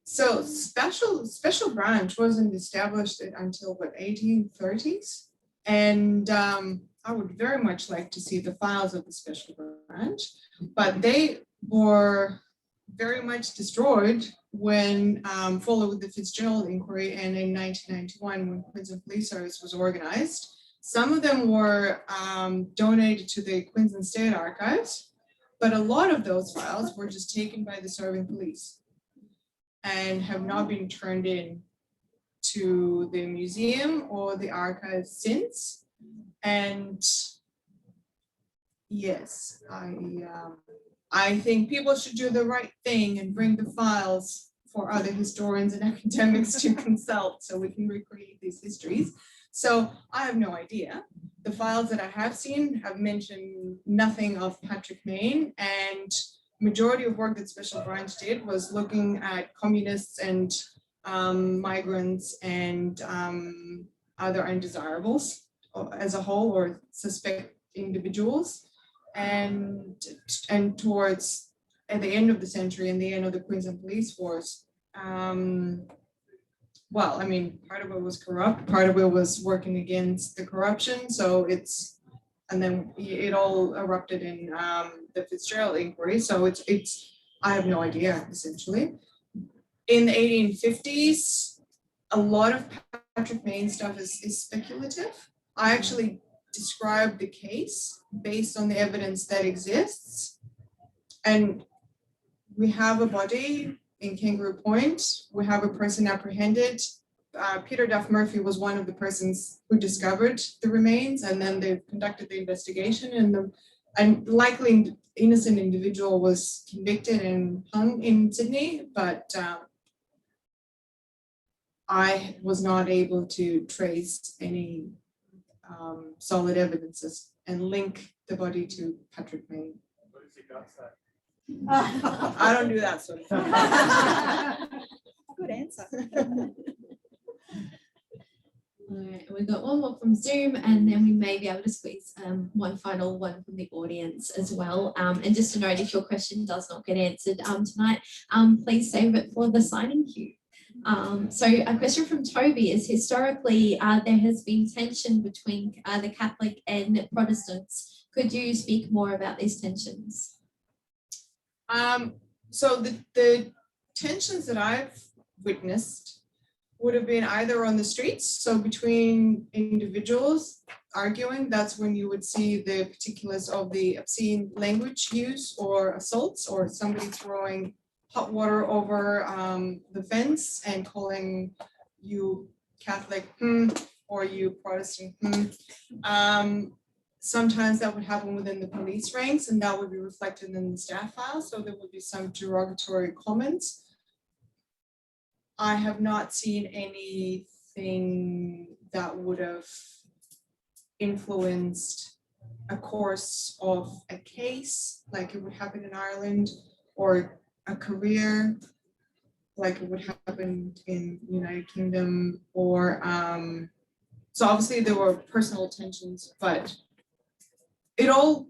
So special branch wasn't established until what, 1830s, and I would very much like to see the files of the special branch, but they were very much destroyed when followed the Fitzgerald inquiry, and in 1991 when Queensland Police Service was organized. Some of them were donated to the Queensland State Archives, but a lot of those files were just taken by the serving police and have not been turned in to the museum or the archives since. And yes, I think people should do the right thing and bring the files for other historians and academics to consult so we can recreate these histories. So I have no idea. The files that I have seen have mentioned nothing of Patrick Main, and majority of work that Special Branch did was looking at communists and migrants and other undesirables as a whole, or suspect individuals. And towards at the end of the century and the end of the Queensland Police Force, well, I mean, part of it was corrupt, part of it was working against the corruption. So and then it all erupted in the Fitzgerald inquiry. So I have no idea, essentially. In the 1850s, a lot of Patrick Main stuff is speculative. I actually described the case based on the evidence that exists. And we have a body in Kangaroo Point. We have a person apprehended. Peter Duff Murphy was one of the persons who discovered the remains, and then they conducted the investigation, and likely innocent individual was convicted and hung in Sydney, but I was not able to trace any solid evidences and link the body to Patrick Main. What does your gut say? I don't do that sort of thing. Good answer. All right, and we've got one more from Zoom, and then we may be able to squeeze one final one from the audience as well. And just to note, if your question does not get answered tonight, please save it for the signing queue. So a question from Toby is, historically, there has been tension between the Catholic and Protestants. Could you speak more about these tensions? So the tensions that I've witnessed would have been either on the streets, so between individuals arguing, that's when you would see the particulars of the obscene language use or assaults, or somebody throwing hot water over the fence and calling you Catholic, or you Protestant, Sometimes that would happen within the police ranks, and that would be reflected in the staff file, so there would be some derogatory comments. I have not seen anything that would have influenced a course of a case, like it would happen in Ireland, or a career, like it would happen in United Kingdom, or so obviously there were personal tensions, but it all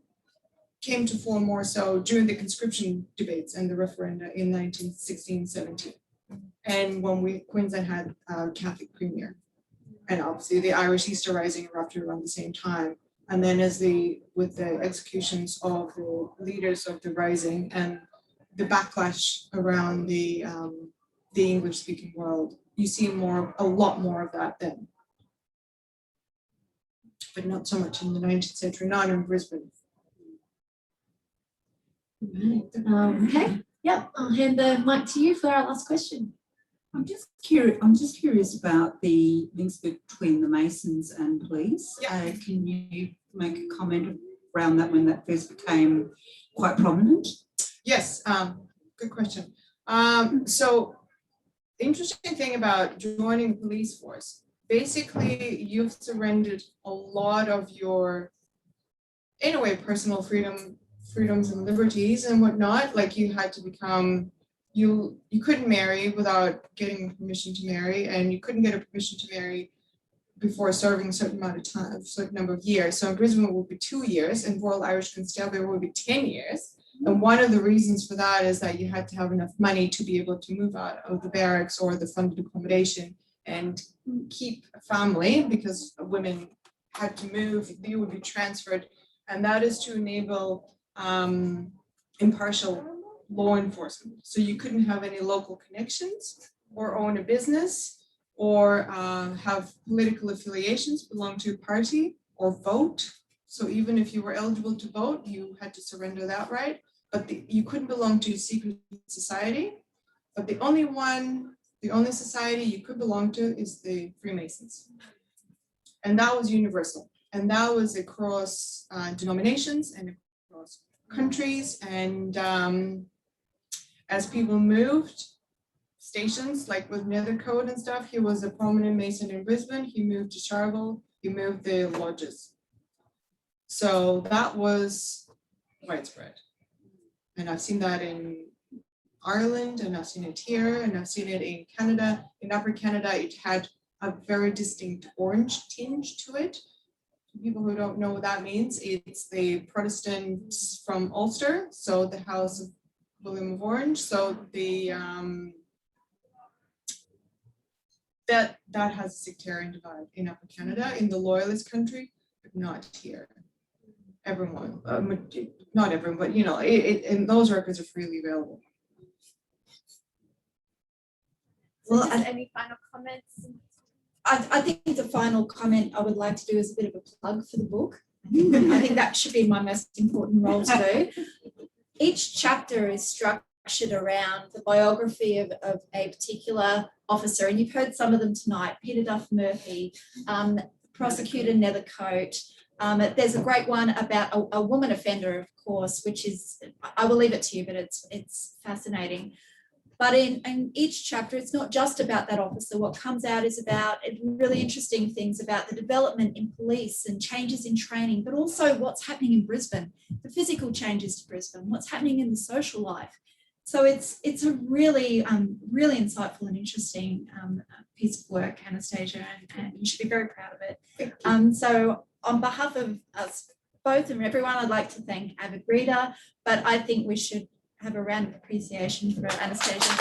came to form more so during the conscription debates and the referenda in 1916-17. And when Queensland had a Catholic premier, and obviously the Irish Easter Rising erupted around the same time. And then with the executions of the leaders of the Rising and the backlash around the English-speaking world, you see a lot more of that then. But not so much in the 19th century, not in Brisbane. Right. Okay. Yep. I'll hand the mic to you for our last question. I'm just curious about the links between the Masons and police. Yeah. Can you make a comment around that when that first became quite prominent? Yes, good question. So the interesting thing about joining the police force, basically you've surrendered a lot of your, in a way, personal freedoms and liberties and whatnot. Like you had to become, you couldn't marry without getting permission to marry, and you couldn't get a permission to marry before serving a certain amount of time, a certain number of years. So in Brisbane it will be 2 years, and Royal Irish Constabulary will be 10 years. And one of the reasons for that is that you had to have enough money to be able to move out of the barracks or the funded accommodation and keep a family, because women had to move, they would be transferred. And that is to enable impartial law enforcement. So you couldn't have any local connections or own a business or have political affiliations, belong to a party or vote. So even if you were eligible to vote, you had to surrender that right. But you couldn't belong to a secret society. But the only society you could belong to is the Freemasons. And that was universal. And that was across denominations and across countries. And as people moved stations, like with Nethercoat and stuff, he was a prominent Mason in Brisbane. He moved to Charleville. He moved the lodges. So that was widespread. And I've seen that in Ireland, and I've seen it here, and I've seen it in Canada. In Upper Canada, it had a very distinct orange tinge to it. People who don't know what that means, it's the Protestants from Ulster, so the House of William of Orange. So the that has a sectarian divide in Upper Canada, in the Loyalist country, but not here. Everyone, not everyone, but you know, and those records are freely available. Well, any final comments? I think the final comment I would like to do is a bit of a plug for the book. I think that should be my most important role to do. Each chapter is structured around the biography of a particular officer, and you've heard some of them tonight. Peter Duff Murphy, Prosecutor Nethercoat. There's a great one about a woman offender, of course, which is, I will leave it to you, but it's fascinating. But in each chapter, it's not just about that officer. What comes out is about really interesting things about the development in police and changes in training, but also what's happening in Brisbane, the physical changes to Brisbane, what's happening in the social life. So it's a really, really insightful and interesting piece of work, Anastasia, and you should be very proud of it. So on behalf of us both and everyone, I'd like to thank Avid Reader, but I think we should have a round of appreciation for Anastasia.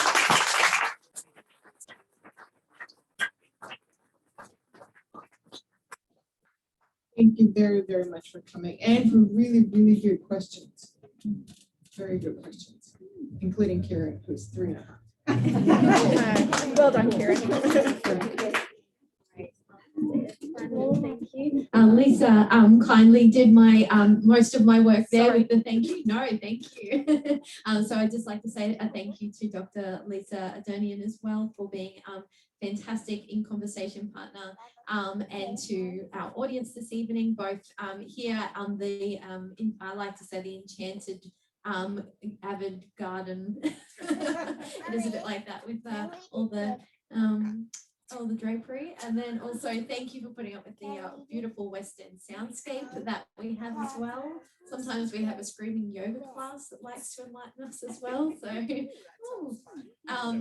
Thank you very, very much for coming and for really, really good questions. Very good questions, including Karen, who's 3.5. Well done, Karen. Thank you. Lisa kindly did my most of my work there with the thank you. No, thank you. So I'd just like to say a thank you to Dr. Lisa Adonian as well for being fantastic in conversation partner, and to our audience this evening, both here on the I like to say the enchanted Avid garden. It is a bit like that with all the drapery, and then also thank you for putting up with the beautiful Western soundscape that we have as well. Sometimes we have a screaming yoga class that likes to enlighten us as well.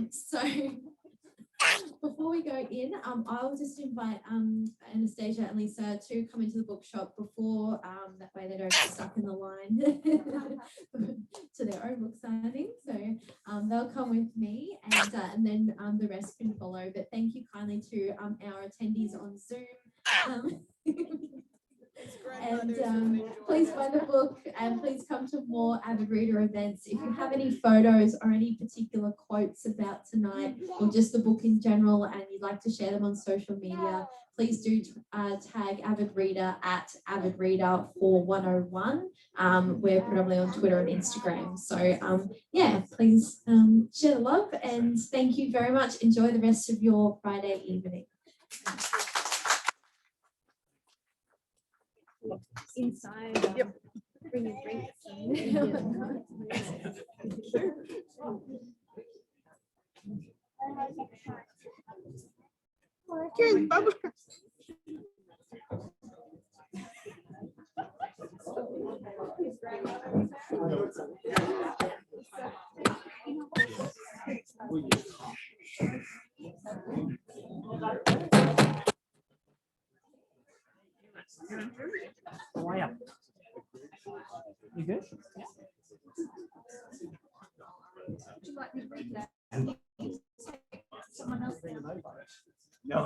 So, before we go in, I'll just invite Anastasia and Lisa to come into the bookshop before, that way they don't get stuck in the line to their own book signing. So they'll come with me, and then the rest can follow. But thank you kindly to our attendees on Zoom. And please find the book, and please come to more Avid Reader events. If you have any photos or any particular quotes about tonight, or just the book in general, and you'd like to share them on social media, please do tag Avid Reader at Avid Reader for 101. We're predominantly on Twitter and Instagram. So yeah, please share the love, and thank you very much. Enjoy the rest of your Friday evening. Inside. Yep. Bring your drinks. are you? You good? Would you like me to read that? Someone else there. No.